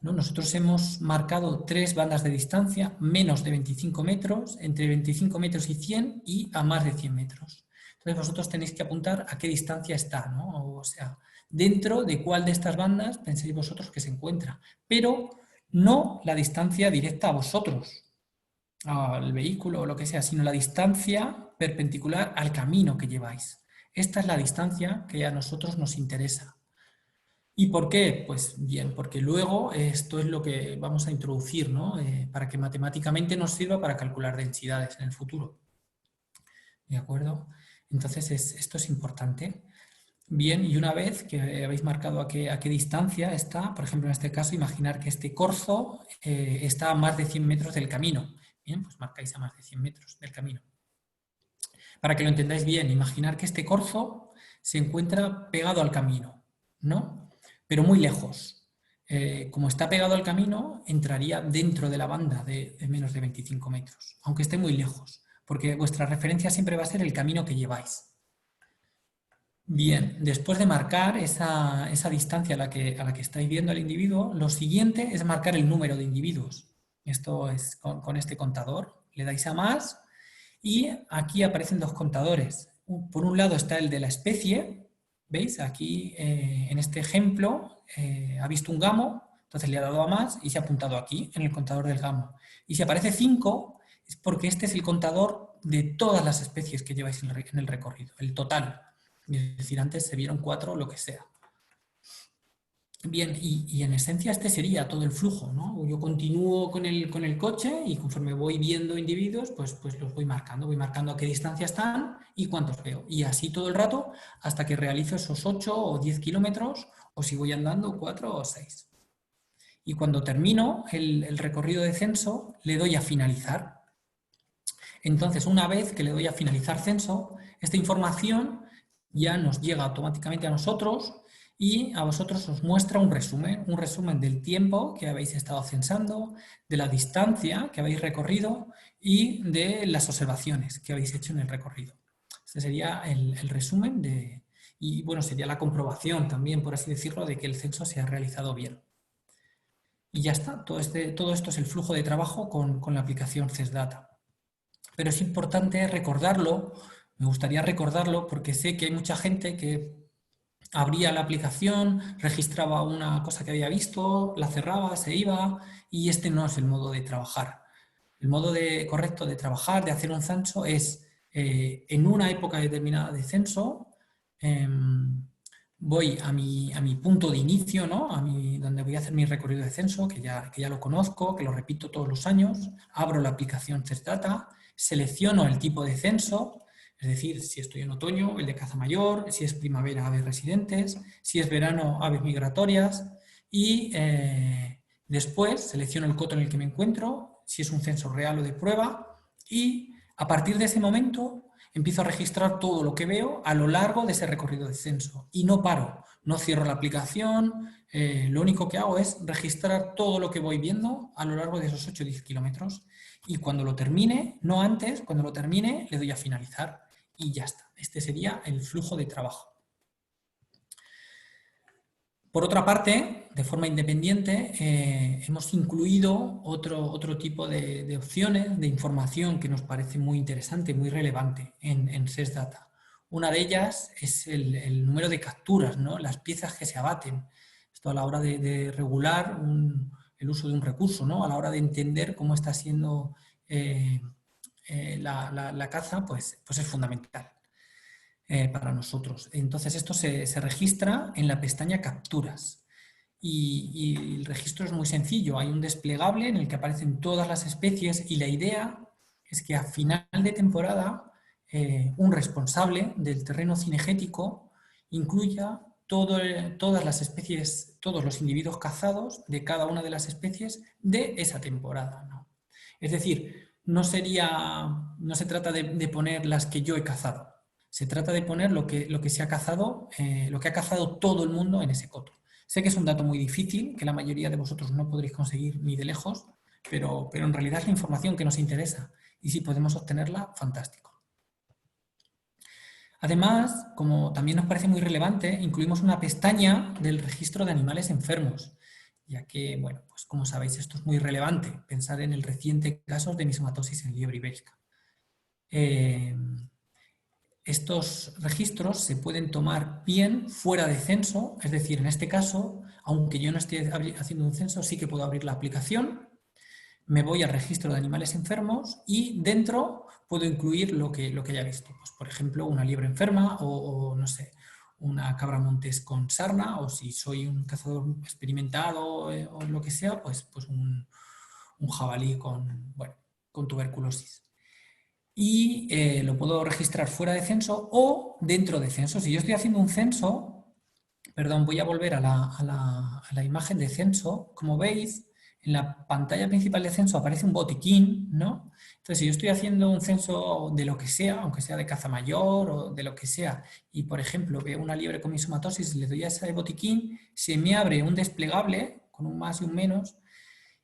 ¿no? Nosotros hemos marcado 3 bandas de distancia, menos de 25 metros, entre 25 metros y 100 y a más de 100 metros. Entonces vosotros tenéis que apuntar a qué distancia está, ¿no? O sea, dentro de cuál de estas bandas pensáis vosotros que se encuentra, pero no la distancia directa a vosotros, al vehículo o lo que sea, sino la distancia perpendicular al camino que lleváis. Esta es la distancia que a nosotros nos interesa. ¿Y por qué? Pues bien, porque luego esto es lo que vamos a introducir, ¿no? Para que matemáticamente nos sirva para calcular densidades en el futuro. ¿De acuerdo? Entonces esto es importante. Bien, y una vez que habéis marcado a qué distancia está, por ejemplo, en este caso, imaginar que este corzo está a más de 100 metros del camino. Bien, pues marcáis a más de 100 metros del camino. Para que lo entendáis bien, imaginar que este corzo se encuentra pegado al camino, ¿no? Pero muy lejos. Como está pegado al camino, entraría dentro de la banda de menos de 25 metros, aunque esté muy lejos, porque vuestra referencia siempre va a ser el camino que lleváis. Bien, después de marcar esa distancia a la que estáis viendo al individuo, lo siguiente es marcar el número de individuos. Esto es con este contador. Le dais a más y aquí aparecen dos contadores. Por un lado está el de la especie, ¿veis? Aquí en este ejemplo ha visto un gamo, entonces le ha dado a más y se ha apuntado aquí en el contador del gamo. Y si aparece 5 es porque este es el contador de todas las especies que lleváis en el recorrido, el total. Es decir, antes se vieron 4 o lo que sea. Bien, y en esencia este sería todo el flujo, ¿no? Yo continúo con el coche y conforme voy viendo individuos, pues los voy marcando a qué distancia están y cuántos veo. Y así todo el rato hasta que realizo esos 8 o 10 kilómetros o si voy andando 4 o 6. Y cuando termino el recorrido de censo, le doy a finalizar. Entonces, una vez que le doy a finalizar censo, esta información ya nos llega automáticamente a nosotros y a vosotros os muestra un resumen del tiempo que habéis estado censando, de la distancia que habéis recorrido y de las observaciones que habéis hecho en el recorrido. Este sería el resumen y bueno, sería la comprobación también, por así decirlo, de que el censo se ha realizado bien. Y ya está, todo esto es el flujo de trabajo con la aplicación CESDATA. Pero es importante recordarlo, me gustaría recordarlo porque sé que hay mucha gente que abría la aplicación, registraba una cosa que había visto, la cerraba, se iba y este no es el modo de trabajar. El modo correcto de trabajar, de hacer un censo es en una época determinada de censo, voy a mi punto de inicio, ¿no? Donde voy a hacer mi recorrido de censo, que ya lo conozco, que lo repito todos los años, abro la aplicación CESDATA, selecciono el tipo de censo, es decir, si estoy en otoño, el de caza mayor, si es primavera, aves residentes, si es verano, aves migratorias y después selecciono el coto en el que me encuentro, si es un censo real o de prueba y a partir de ese momento empiezo a registrar todo lo que veo a lo largo de ese recorrido de censo y no paro, no cierro la aplicación, lo único que hago es registrar todo lo que voy viendo a lo largo de esos 8 o 10 kilómetros y cuando lo termine, no antes, cuando lo termine le doy a finalizar y ya está. Este sería el flujo de trabajo. Por otra parte, de forma independiente, hemos incluido otro tipo de opciones, de información que nos parece muy interesante, muy relevante en SESDATA. Una de ellas es el número de capturas, ¿no? Las piezas que se abaten. Esto a la hora de regular el uso de un recurso, ¿no? A la hora de entender cómo está siendo la caza, pues es fundamental. Para nosotros. Entonces esto se registra en la pestaña capturas y el registro es muy sencillo. Hay un desplegable en el que aparecen todas las especies y la idea es que a final de temporada un responsable del terreno cinegético incluya todas las especies, todos los individuos cazados de cada una de las especies de esa temporada, ¿no? Es decir, no se trata de poner las que yo he cazado. Se trata de poner lo que se ha cazado, lo que ha cazado todo el mundo en ese coto. Sé que es un dato muy difícil, que la mayoría de vosotros no podréis conseguir ni de lejos, pero en realidad es la información que nos interesa y si podemos obtenerla, fantástico. Además, como también nos parece muy relevante, incluimos una pestaña del registro de animales enfermos, ya que, bueno, pues como sabéis, esto es muy relevante, pensar en el reciente caso de misomatosis en liebre ibérica. Estos registros se pueden tomar bien fuera de censo, es decir, en este caso, aunque yo no esté haciendo un censo, sí que puedo abrir la aplicación, me voy al registro de animales enfermos y dentro puedo incluir lo que haya visto. Pues, por ejemplo, una liebre enferma o no sé, una cabra montés con sarna, o si soy un cazador experimentado o lo que sea, pues un jabalí bueno, con tuberculosis. Y lo puedo registrar fuera de censo o dentro de censo. Si yo estoy haciendo un censo, perdón, voy a volver a la imagen de censo. Como veis, en la pantalla principal de censo aparece un botiquín, ¿no? Entonces, si yo estoy haciendo un censo de lo que sea, aunque sea de caza mayor o de lo que sea, y por ejemplo veo una liebre con misomatosis, le doy a ese botiquín, se me abre un desplegable con un más y un menos,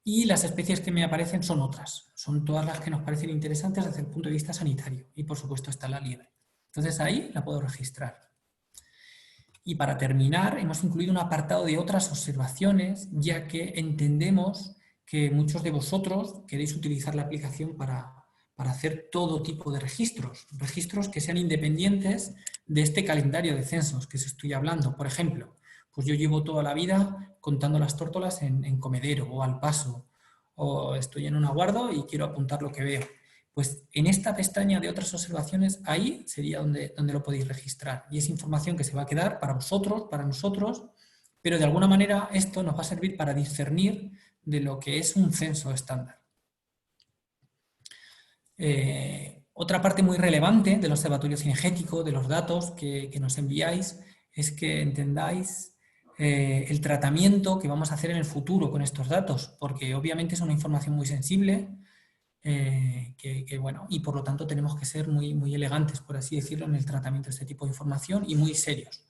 y las especies que me aparecen son otras. Son todas las que nos parecen interesantes desde el punto de vista sanitario. Y por supuesto está la liebre. Entonces ahí la puedo registrar. Y para terminar, hemos incluido un apartado de otras observaciones, ya que entendemos que muchos de vosotros queréis utilizar la aplicación para hacer todo tipo de registros. Registros que sean independientes de este calendario de censos que os estoy hablando. Por ejemplo, pues yo llevo toda la vida contando las tórtolas en comedero o al paso, o estoy en un aguardo y quiero apuntar lo que veo. Pues en esta pestaña de otras observaciones, ahí sería donde lo podéis registrar. Y es información que se va a quedar para vosotros, para nosotros, pero de alguna manera esto nos va a servir para discernir de lo que es un censo estándar. Otra parte muy relevante del observatorio cinegético, de los datos que nos enviáis, es que entendáis el tratamiento que vamos a hacer en el futuro con estos datos, porque obviamente es una información muy sensible, bueno, y por lo tanto tenemos que ser muy elegantes, por así decirlo, en el tratamiento de este tipo de información y muy serios.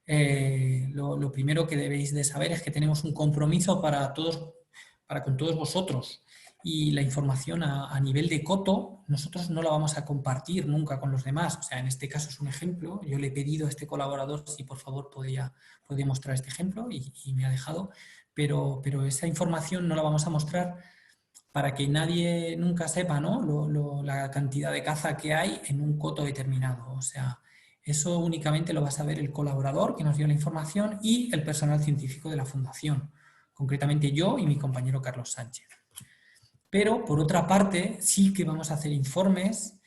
Lo primero que debéis de saber es que tenemos un compromiso con todos vosotros, y la información a nivel de coto nosotros no la vamos a compartir nunca con los demás. O sea, en este caso es un ejemplo. Yo le he pedido a este colaborador si por favor podía mostrar este ejemplo y me ha dejado, pero esa información no la vamos a mostrar para que nadie nunca sepa, ¿no?, la cantidad de caza que hay en un coto determinado. O sea, eso únicamente lo va a saber el colaborador que nos dio la información y el personal científico de la Fundación, concretamente yo y mi compañero Carlos Sánchez. Pero, por otra parte, sí que vamos a hacer informes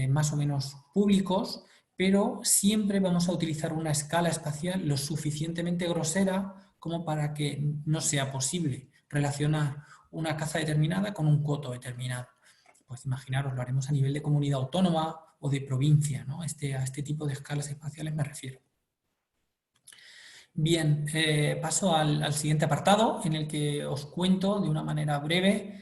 más o menos públicos, pero siempre vamos a utilizar una escala espacial lo suficientemente grosera como para que no sea posible relacionar una caza determinada con un coto determinado. Pues imaginaros, lo haremos a nivel de comunidad autónoma o de provincia, ¿no? A este tipo de escalas espaciales me refiero. Bien, paso al siguiente apartado, en el que os cuento de una manera breve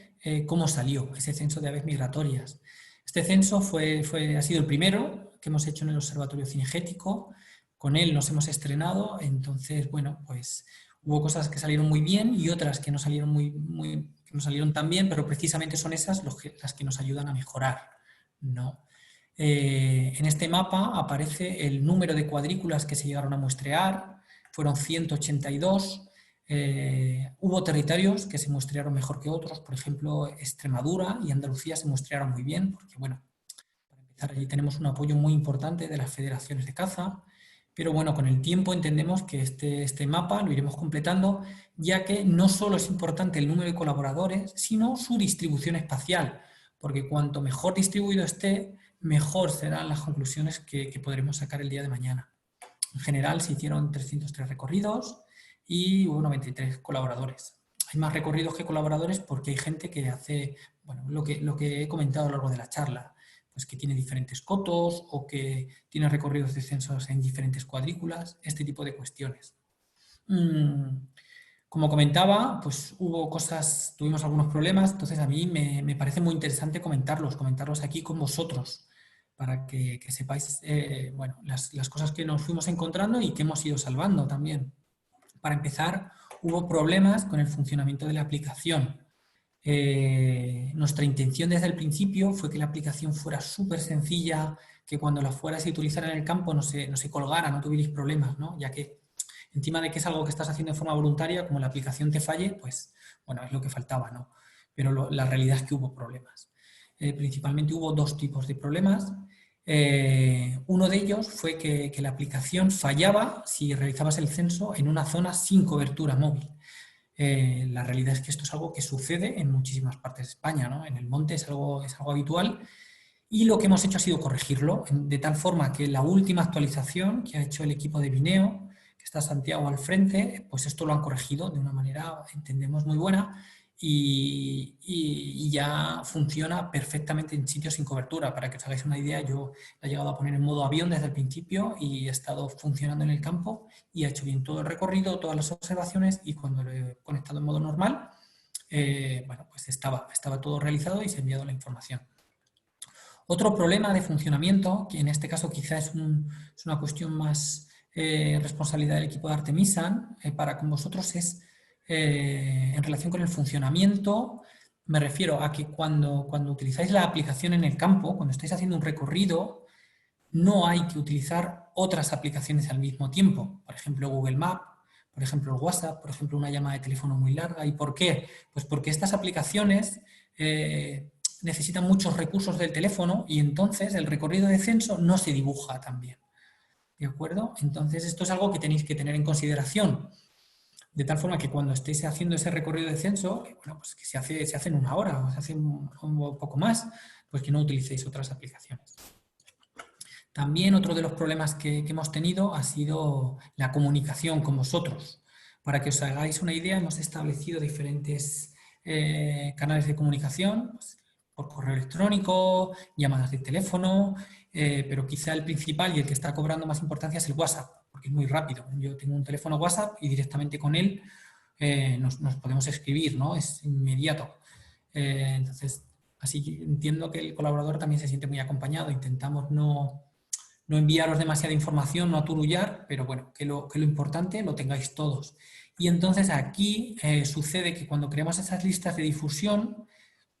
cómo salió ese censo de aves migratorias. Este censo ha sido el primero que hemos hecho en el Observatorio Cinegético. Con él nos hemos estrenado, entonces, bueno, pues hubo cosas que salieron muy bien y otras que no salieron que no salieron tan bien, pero precisamente son esas las que nos ayudan a mejorar, ¿no? En este mapa aparece el número de cuadrículas que se llegaron a muestrear. Fueron 182. Hubo territorios que se muestrearon mejor que otros, por ejemplo, Extremadura y Andalucía se muestrearon muy bien, porque, bueno, para empezar, allí tenemos un apoyo muy importante de las federaciones de caza, pero bueno, con el tiempo entendemos que este mapa lo iremos completando, ya que no solo es importante el número de colaboradores, sino su distribución espacial, porque cuanto mejor distribuido esté, mejor serán las conclusiones que podremos sacar el día de mañana. En general se hicieron 303 recorridos y hubo 93 colaboradores. Hay más recorridos que colaboradores porque hay gente que hace, bueno, lo que he comentado a lo largo de la charla, pues que tiene diferentes cotos o que tiene recorridos de censos en diferentes cuadrículas, este tipo de cuestiones. Como comentaba, pues tuvimos algunos problemas, entonces a mí me parece muy interesante comentarlos aquí con vosotros, para que sepáis bueno, las cosas que nos fuimos encontrando y que hemos ido salvando también. Para empezar, hubo problemas con el funcionamiento de la aplicación. Nuestra intención desde el principio fue que la aplicación fuera súper sencilla, que cuando la fueras a utilizar en el campo no se colgara, no tuvierais problemas, ¿no? Ya que encima de que es algo que estás haciendo de forma voluntaria, como la aplicación te falle, pues bueno, es lo que faltaba, ¿no? Pero la realidad es que hubo problemas. Principalmente hubo dos tipos de problemas. Uno de ellos fue que la aplicación fallaba si realizabas el censo en una zona sin cobertura móvil. La realidad es que esto es algo que sucede en muchísimas partes de España, ¿no? En el monte es algo habitual Y lo que hemos hecho ha sido corregirlo, de tal forma que la última actualización que ha hecho el equipo de Vineo, que está Santiago al frente, pues esto lo han corregido de una manera, entendemos, muy buena y ya funciona perfectamente en sitios sin cobertura. Para que os hagáis una idea, yo la he llegado a poner en modo avión desde el principio y he estado funcionando en el campo y ha hecho bien todo el recorrido, todas las observaciones, y cuando lo he conectado en modo normal, bueno, pues estaba todo realizado y se ha enviado la información. Otro problema de funcionamiento, que en este caso quizá es una cuestión más responsabilidad del equipo de Artemisan, para con vosotros es en relación con el funcionamiento. Me refiero a que cuando utilizáis la aplicación en el campo, cuando estáis haciendo un recorrido, no hay que utilizar otras aplicaciones al mismo tiempo. Por ejemplo, Google Maps, por ejemplo, el WhatsApp, por ejemplo, una llamada de teléfono muy larga. ¿Y por qué? Pues porque estas aplicaciones necesitan muchos recursos del teléfono y entonces el recorrido de censo no se dibuja tan bien. ¿De acuerdo? Entonces esto es algo que tenéis que tener en consideración, de tal forma que cuando estéis haciendo ese recorrido de censo, bueno, pues que se hace en una hora o se hace un poco más, pues que no utilicéis otras aplicaciones. También otro de los problemas que hemos tenido ha sido la comunicación con vosotros. Para que os hagáis una idea, hemos establecido diferentes canales de comunicación, pues, por correo electrónico, llamadas de teléfono, pero quizá el principal y el que está cobrando más importancia es el WhatsApp, porque es muy rápido. Yo tengo un teléfono WhatsApp y directamente con él nos podemos escribir, ¿no? Es inmediato. Entonces, así entiendo que el colaborador también se siente muy acompañado. Intentamos no enviaros demasiada información, no aturullar, pero bueno, que lo importante lo tengáis todos. Y entonces aquí sucede que cuando creamos esas listas de difusión,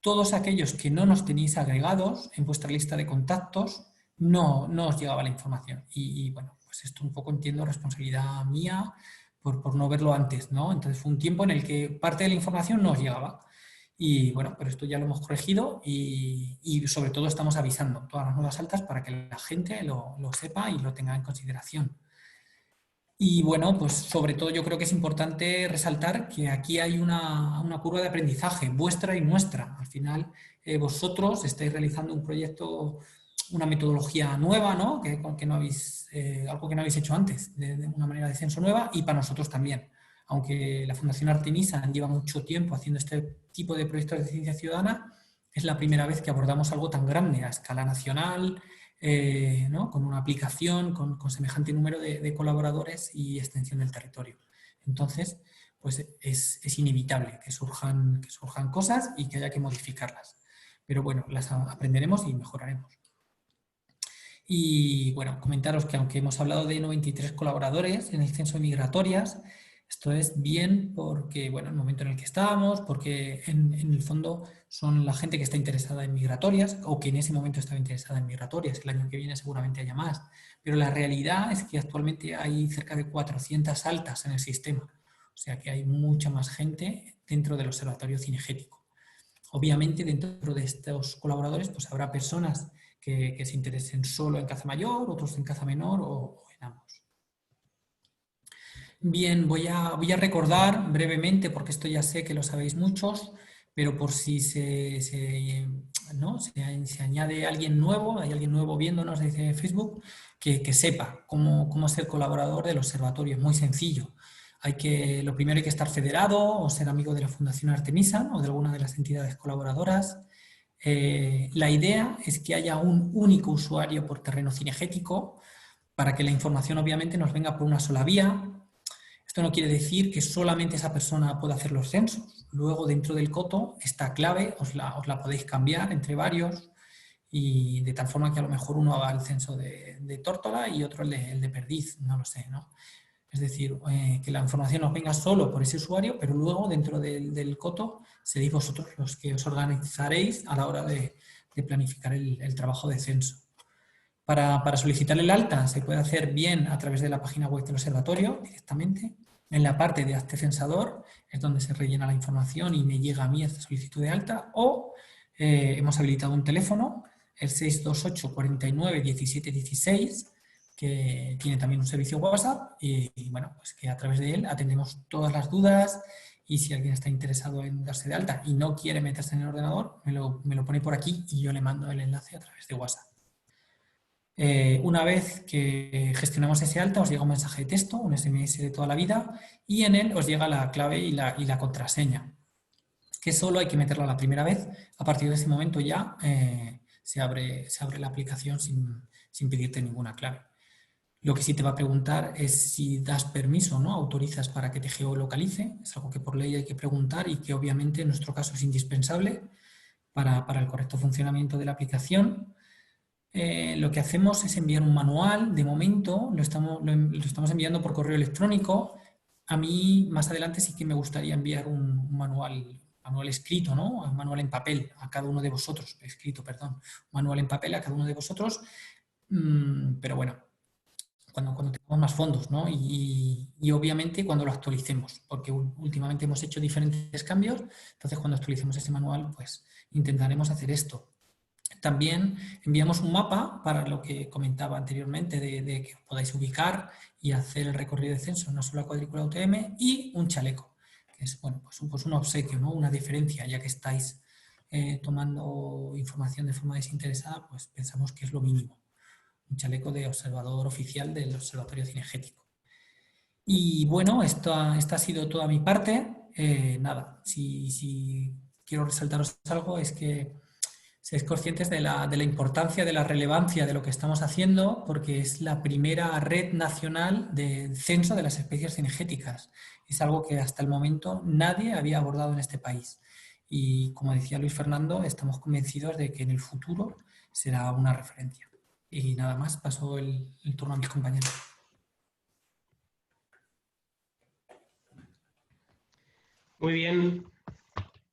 todos aquellos que no nos tenéis agregados en vuestra lista de contactos, no os llegaba la información. Y bueno, pues esto un poco entiendo responsabilidad mía por no verlo antes, ¿no? Entonces fue un tiempo en el que parte de la información no os llegaba. Y bueno, pero esto ya lo hemos corregido y sobre todo estamos avisando todas las nuevas altas para que la gente lo sepa y lo tenga en consideración. Y bueno, pues sobre todo yo creo que es importante resaltar que aquí hay una curva de aprendizaje vuestra y nuestra. Al final vosotros estáis realizando un proyecto, una metodología nueva, ¿no? Que no habéis, algo que no habéis hecho antes, de una manera de censo nueva, y para nosotros también. Aunque la Fundación Artemisan lleva mucho tiempo haciendo este tipo de proyectos de ciencia ciudadana, es la primera vez que abordamos algo tan grande a escala nacional, ¿no? Con una aplicación, con semejante número de colaboradores y extensión del territorio. Entonces, pues es inevitable que surjan cosas y que haya que modificarlas. Pero bueno, las aprenderemos y mejoraremos. Y bueno, comentaros que aunque hemos hablado de 93 colaboradores en el censo de migratorias, esto es bien porque, bueno, el momento en el que estábamos, porque en el fondo son la gente que está interesada en migratorias o que en ese momento estaba interesada en migratorias. El año que viene seguramente haya más. Pero la realidad es que actualmente hay cerca de 400 altas en el sistema. O sea que hay mucha más gente dentro del observatorio cinegético. Obviamente dentro de estos colaboradores pues habrá personas que se interesen solo en caza mayor, otros en caza menor o en ambos. Bien, voy a recordar brevemente, porque esto ya sé que lo sabéis muchos, pero por si ¿no? se añade alguien nuevo, hay alguien nuevo viéndonos desde Facebook, que sepa cómo ser colaborador del observatorio. Es muy sencillo. Lo primero hay que estar federado o ser amigo de la Fundación Artemisan o de alguna de las entidades colaboradoras. La idea es que haya un único usuario por terreno cinegético para que la información obviamente nos venga por una sola vía. Esto no quiere decir que solamente esa persona pueda hacer los censos. Luego, dentro del coto, esta clave os la podéis cambiar entre varios y de tal forma que a lo mejor uno haga el censo de tórtola y otro el de perdiz, no lo sé, ¿no? Es decir, que la información nos venga solo por ese usuario, pero luego dentro del coto seréis vosotros los que os organizaréis a la hora de planificar el trabajo de censo. Para solicitar el alta se puede hacer bien a través de la página web del observatorio directamente. En la parte de Hazte Censador es donde se rellena la información y me llega a mí esta solicitud de alta, o hemos habilitado un teléfono, el 628 49 17 16, que tiene también un servicio WhatsApp y bueno, pues que a través de él atendemos todas las dudas y si alguien está interesado en darse de alta y no quiere meterse en el ordenador, me lo pone por aquí y yo le mando el enlace a través de WhatsApp. Una vez que gestionamos ese alta, os llega un mensaje de texto, un SMS de toda la vida, y en él os llega la clave y la contraseña, que solo hay que meterla la primera vez. A partir de ese momento ya se abre la aplicación sin pedirte ninguna clave. Lo que sí te va a preguntar es si das permiso, ¿no? Autorizas para que te geolocalice. Es algo que por ley hay que preguntar y que obviamente en nuestro caso es indispensable para el correcto funcionamiento de la aplicación. Lo que hacemos es enviar un manual. De momento lo estamos enviando por correo electrónico. A mí más adelante sí que me gustaría enviar un manual escrito, ¿no? Un manual en papel a cada uno de vosotros. Un manual en papel a cada uno de vosotros. Pero bueno, cuando tengamos más fondos, ¿no? Y obviamente cuando lo actualicemos, porque últimamente hemos hecho diferentes cambios, entonces cuando actualicemos ese manual, pues intentaremos hacer esto. También enviamos un mapa para lo que comentaba anteriormente, de que os podáis ubicar y hacer el recorrido de censo en una sola cuadrícula UTM, y un chaleco, que es bueno, pues un obsequio, ¿no? Una diferencia, ya que estáis tomando información de forma desinteresada, pues pensamos que es lo mínimo. Un chaleco de observador oficial del Observatorio Cinegético. Y bueno, esta ha sido toda mi parte. Nada, si quiero resaltaros algo es que seáis conscientes de la importancia, de la relevancia de lo que estamos haciendo, porque es la primera red nacional de censo de las especies cinegéticas. Es algo que hasta el momento nadie había abordado en este país. Y como decía Luis Fernando, estamos convencidos de que en el futuro será una referencia. Y nada más, paso el turno a mis compañeros. Muy bien.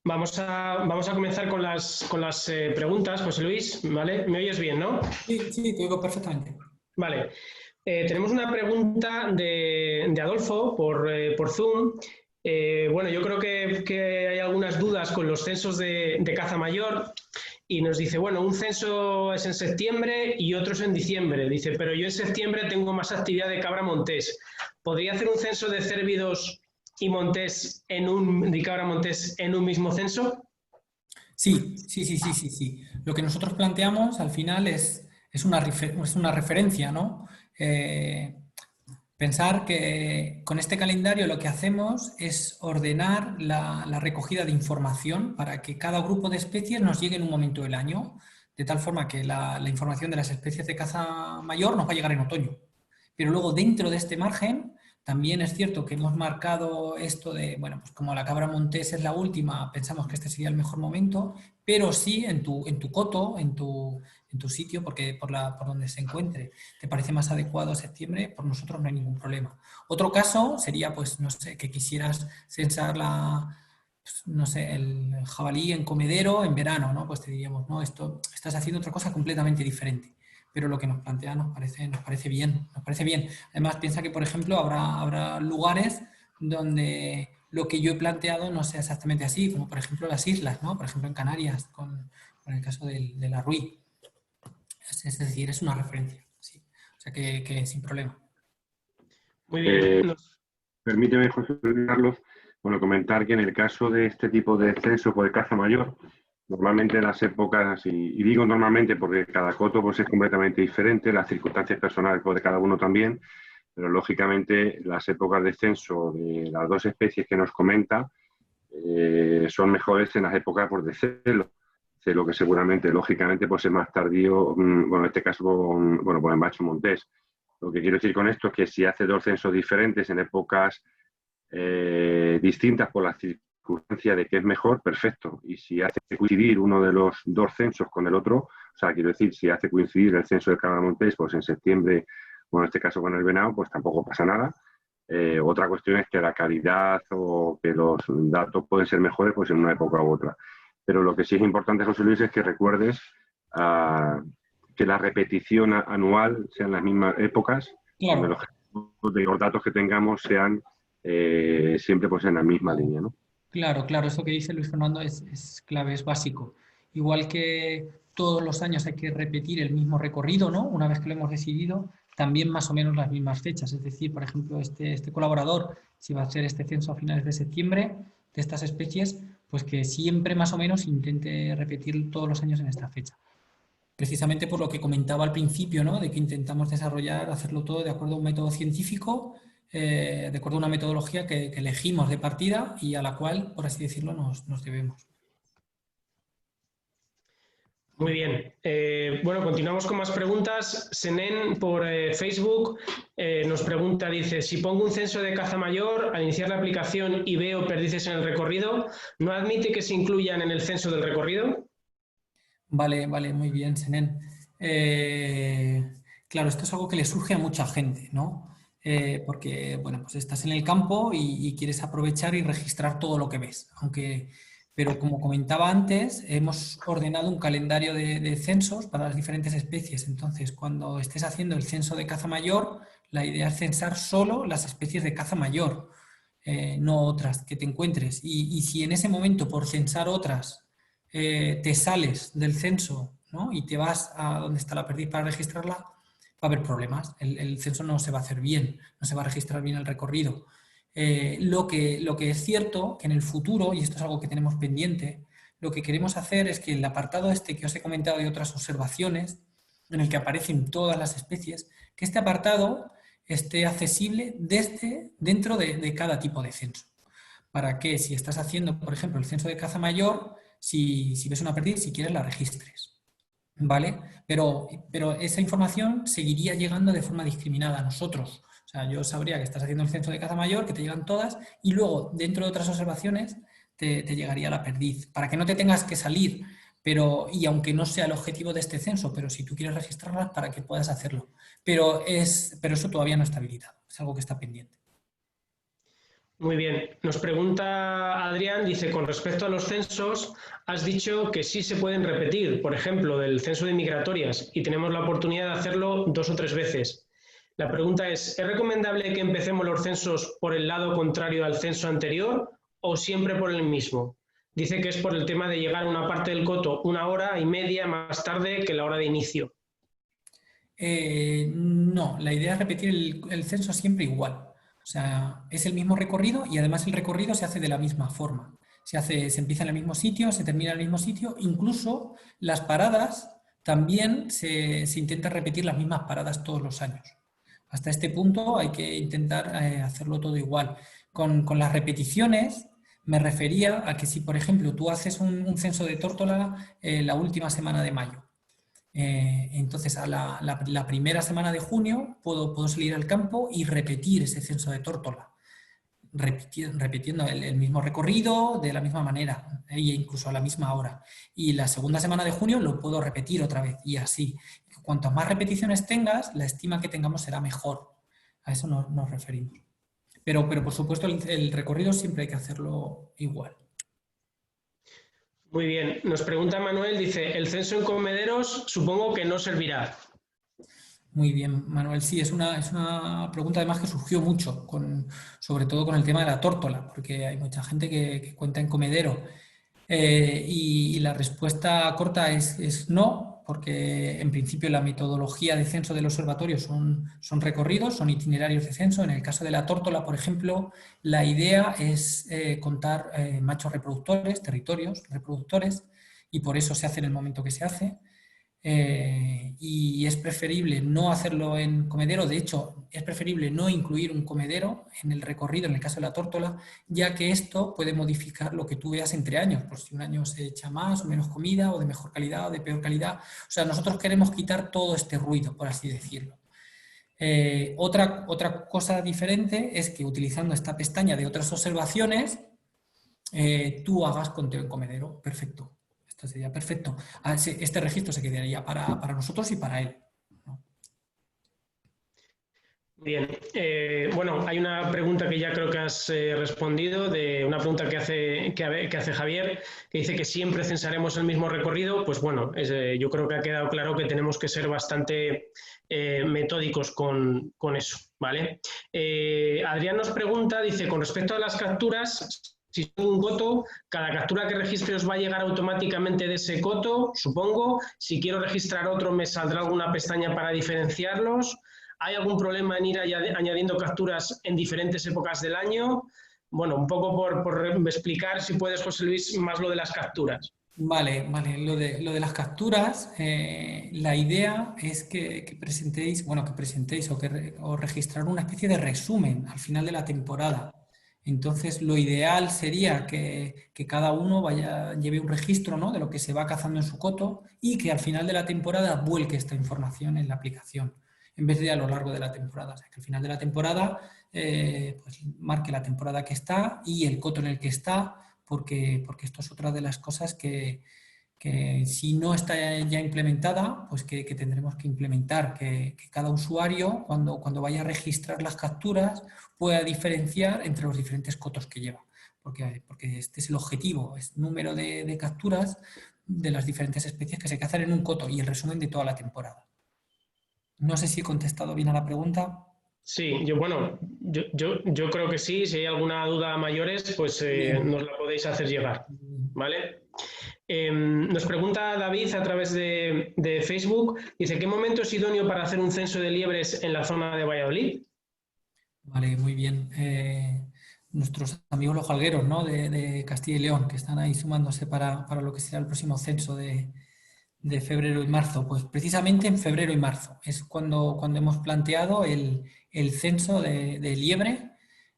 Vamos a comenzar con las preguntas, José Luis, ¿vale? ¿Me oyes bien, no? Sí, te oigo perfectamente. Vale. Tenemos una pregunta de Adolfo por Zoom. Bueno, yo creo que hay algunas dudas con los censos de caza mayor, y nos dice, bueno, un censo es en septiembre y otro es en diciembre. Dice, pero yo en septiembre tengo más actividad de cabra montés. ¿Podría hacer un censo de cérvidos y montés de cabra montés en un mismo censo? Sí. Lo que nosotros planteamos al final es una referencia, ¿no? Pensar que con este calendario lo que hacemos es ordenar la recogida de información para que cada grupo de especies nos llegue en un momento del año, de tal forma que la información de las especies de caza mayor nos va a llegar en otoño. Pero luego dentro de este margen también es cierto que hemos marcado esto de, bueno, pues como la cabra montés es la última, pensamos que este sería el mejor momento, pero sí en tu coto, en tu sitio, porque por donde se encuentre te parece más adecuado septiembre, por nosotros no hay ningún problema. Otro caso sería, pues, no sé, que quisieras censar el jabalí en comedero en verano, ¿no? Pues te diríamos, no, estás haciendo otra cosa completamente diferente. Pero lo que nos plantea nos parece bien. Además, piensa que, por ejemplo, habrá lugares donde lo que yo he planteado no sea exactamente así, como por ejemplo las islas, ¿no? Por ejemplo en Canarias, con el caso de la Rui. Es decir, es una referencia, sí. O sea que sin problema. Muy bien. Permíteme, José Carlos, bueno, comentar que en el caso de este tipo de censo de caza mayor, normalmente en las épocas, y digo normalmente porque cada coto pues, es completamente diferente, las circunstancias personales pues, de cada uno también, pero lógicamente las épocas de censo de las dos especies que nos comenta son mejores en las épocas pues, de celo que seguramente, lógicamente, pues es más tardío, bueno, en este caso con el macho montés. Lo que quiero decir con esto es que si hace dos censos diferentes en épocas distintas por la circunstancia de que es mejor, perfecto. Y si hace coincidir uno de los dos censos con el otro, o sea, quiero decir, si hace coincidir el censo de cabra montés, pues en septiembre, bueno, en este caso con el venado, pues tampoco pasa nada. Otra cuestión es que la calidad o que los datos pueden ser mejores pues en una época u otra. Pero lo que sí es importante, José Luis, es que recuerdes que la repetición anual sean las mismas épocas, claro. donde los datos que tengamos sean siempre pues en la misma línea, ¿no? Claro, eso que dice Luis Fernando es clave, es básico. Igual que todos los años hay que repetir el mismo recorrido, ¿no? Una vez que lo hemos decidido, también más o menos las mismas fechas. Es decir, por ejemplo, este colaborador, si va a hacer este censo a finales de septiembre, de estas especies, pues que siempre más o menos intente repetir todos los años en esta fecha. Precisamente por lo que comentaba al principio, ¿no? De que intentamos hacerlo todo de acuerdo a un método científico, de acuerdo a una metodología que elegimos de partida y a la cual, por así decirlo, nos debemos. Muy bien. Bueno, continuamos con más preguntas. Senen por Facebook nos pregunta, dice, si pongo un censo de caza mayor, al iniciar la aplicación y veo perdices en el recorrido, ¿no admite que se incluyan en el censo del recorrido? Vale, muy bien, Senen. Claro, esto es algo que le surge a mucha gente, ¿no? Porque, bueno, pues estás en el campo y quieres aprovechar y registrar todo lo que ves. Pero como comentaba antes, hemos ordenado un calendario de censos para las diferentes especies. Entonces, cuando estés haciendo el censo de caza mayor, la idea es censar solo las especies de caza mayor, no otras que te encuentres. Y si en ese momento, por censar otras, te sales del censo, ¿no? Y te vas a donde está la perdiz para registrarla, va a haber problemas. El censo no se va a hacer bien, no se va a registrar bien el recorrido. Lo que es cierto que en el futuro, y esto es algo que tenemos pendiente, lo que queremos hacer es que el apartado este que os he comentado de otras observaciones, en el que aparecen todas las especies, que este apartado esté accesible dentro de cada tipo de censo. Para que si estás haciendo, por ejemplo, el censo de caza mayor, si ves una perdiz, si quieres la registres, ¿vale? Pero esa información seguiría llegando de forma discriminada a nosotros. O sea, yo sabría que estás haciendo el censo de caza mayor, que te llegan todas, y luego, dentro de otras observaciones, te llegaría la perdiz. Para que no te tengas que salir, y aunque no sea el objetivo de este censo, pero si tú quieres registrarlas, para que puedas hacerlo. Pero eso todavía no está habilitado, es algo que está pendiente. Muy bien. Nos pregunta Adrián, dice, con respecto a los censos, has dicho que sí se pueden repetir, por ejemplo, del censo de migratorias, y tenemos la oportunidad de hacerlo 2 o 3 veces. La pregunta ¿es recomendable que empecemos los censos por el lado contrario al censo anterior o siempre por el mismo? Dice que es por el tema de llegar a una parte del coto 1 hora y media más tarde que la hora de inicio. No, la idea es repetir el censo siempre igual. O sea, es el mismo recorrido y además el recorrido se hace de la misma forma. Se empieza en el mismo sitio, se termina en el mismo sitio, incluso las paradas también se intenta repetir las mismas paradas todos los años. Hasta este punto hay que intentar hacerlo todo igual. Con las repeticiones me refería a que si, por ejemplo, tú haces un censo de tórtola la última semana de mayo, entonces a la primera semana de junio puedo salir al campo y repetir ese censo de tórtola, repitiendo el mismo recorrido de la misma manera e incluso a la misma hora. Y la segunda semana de junio lo puedo repetir otra vez y así. Cuantas más repeticiones tengas, la estima que tengamos será mejor. A eso nos referimos. Pero por supuesto el recorrido siempre hay que hacerlo igual. Muy bien. Nos pregunta Manuel, dice, el censo en comederos supongo que no servirá. Muy bien, Manuel. Sí, es una pregunta además que surgió mucho, sobre todo con el tema de la tórtola, porque hay mucha gente que cuenta en comedero. Y la respuesta corta es no, porque en principio la metodología de censo del observatorio son recorridos, son itinerarios de censo. En el caso de la tórtola, por ejemplo, la idea es contar machos reproductores, territorios reproductores, y por eso se hace en el momento que se hace. Y es preferible no hacerlo en comedero. De hecho, es preferible no incluir un comedero en el recorrido, en el caso de la tórtola, ya que esto puede modificar lo que tú veas entre años, por si un año se echa más o menos comida, o de mejor calidad o de peor calidad. O sea, nosotros queremos quitar todo este ruido, por así decirlo. Otra cosa diferente es que utilizando esta pestaña de otras observaciones, tú hagas conteo en comedero. Perfecto. Esto sería perfecto. Este registro se quedaría para nosotros y para él, ¿no? Bien. Bueno, hay una pregunta que ya creo que has respondido, de una pregunta que hace Javier, que dice que siempre censaremos el mismo recorrido. Pues bueno, yo creo que ha quedado claro que tenemos que ser bastante metódicos con eso, ¿vale? Adrián nos pregunta, dice, con respecto a las capturas, si son un coto, cada captura que registre os va a llegar automáticamente de ese coto, supongo. Si quiero registrar otro, me saldrá alguna pestaña para diferenciarlos. ¿Hay algún problema en ir añadiendo capturas en diferentes épocas del año? bueno, un poco por explicar, si puedes, José Luis, más lo de las capturas. Vale. Lo de las capturas, la idea es que presentéis o registrar una especie de resumen al final de la temporada. Entonces, lo ideal sería que cada uno lleve un registro, ¿no?, de lo que se va cazando en su coto y que al final de la temporada vuelque esta información en la aplicación, en vez de a lo largo de la temporada. O sea, que al final de la temporada pues marque la temporada que está y el coto en el que está, porque esto es otra de las cosas que si no está ya implementada, pues que tendremos que implementar, que cada usuario cuando vaya a registrar las capturas pueda diferenciar entre los diferentes cotos que lleva, porque este es el objetivo, es número de capturas de las diferentes especies que se cazan en un coto y el resumen de toda la temporada. No sé si he contestado bien a la pregunta. Sí, yo creo que sí. Si hay alguna duda a mayores, pues nos la podéis hacer llegar, ¿vale? Nos pregunta David a través de Facebook, dice, ¿qué momento es idóneo para hacer un censo de liebres en la zona de Valladolid? Vale, muy bien. Nuestros amigos los jalgueros, ¿no?, de Castilla y León, que están ahí sumándose para lo que será el próximo censo de febrero y marzo. Pues precisamente en febrero y marzo es cuando hemos planteado el censo de liebre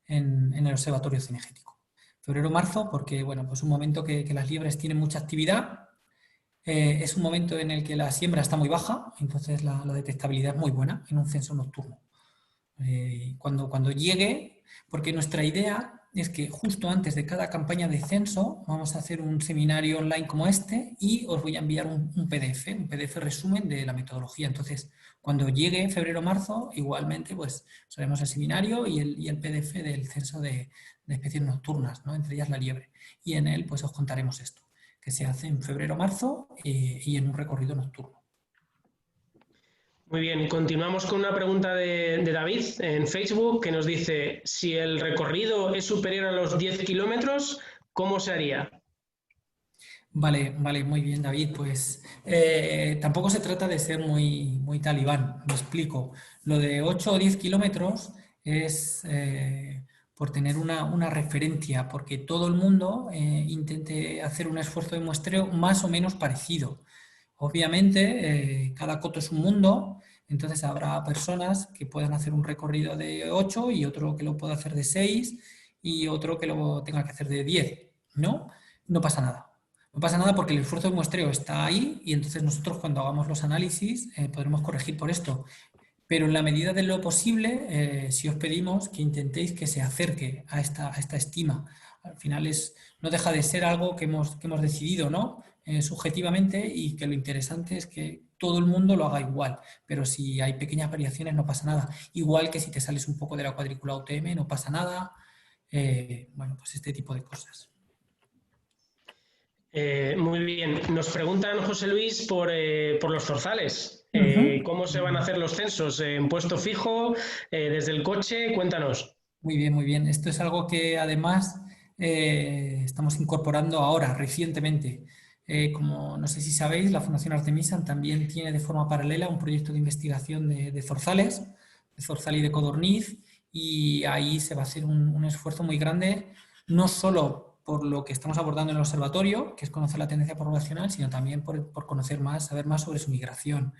en el Observatorio Cinegético. Febrero-marzo porque, bueno, pues un momento que las liebres tienen mucha actividad, es un momento en el que la siembra está muy baja, entonces la detectabilidad es muy buena en un censo nocturno. Cuando llegue, porque nuestra idea es que justo antes de cada campaña de censo vamos a hacer un seminario online como este y os voy a enviar un PDF resumen de la metodología. Entonces, cuando llegue febrero-marzo, igualmente pues haremos el seminario y el PDF del censo de especies nocturnas, ¿no?, entre ellas la liebre. Y en él pues os contaremos esto, que se hace en febrero-marzo y en un recorrido nocturno. Muy bien, continuamos con una pregunta de David en Facebook que nos dice, si el recorrido es superior a los 10 kilómetros, ¿cómo se haría? Vale, muy bien, David. Pues tampoco se trata de ser muy talibán, me explico. Lo de 8 o 10 kilómetros es por tener una referencia, porque todo el mundo intente hacer un esfuerzo de muestreo más o menos parecido. Obviamente, cada coto es un mundo, entonces habrá personas que puedan hacer un recorrido de 8 y otro que lo pueda hacer de 6 y otro que lo tenga que hacer de 10, ¿no? No pasa nada. No pasa nada porque el esfuerzo de muestreo está ahí y entonces nosotros cuando hagamos los análisis podremos corregir por esto. Pero en la medida de lo posible, sí os pedimos que intentéis que se acerque a esta estima. Al final no deja de ser algo que hemos decidido, ¿no?, subjetivamente, y que lo interesante es que todo el mundo lo haga igual. Pero si hay pequeñas variaciones no pasa nada. Igual que si te sales un poco de la cuadrícula UTM no pasa nada. Bueno, pues este tipo de cosas. Muy bien. Nos preguntan, José Luis, por los zorzales. ¿Cómo se van a hacer los censos? ¿En puesto fijo? ¿Desde el coche? Cuéntanos. Muy bien. Esto es algo que además estamos incorporando ahora, recientemente. Como no sé si sabéis, la Fundación Artemisan también tiene de forma paralela un proyecto de investigación de zorzales, de zorzal y de codorniz, y ahí se va a hacer un esfuerzo muy grande, no solo por lo que estamos abordando en el observatorio, que es conocer la tendencia poblacional, sino también por conocer más, saber más sobre su migración.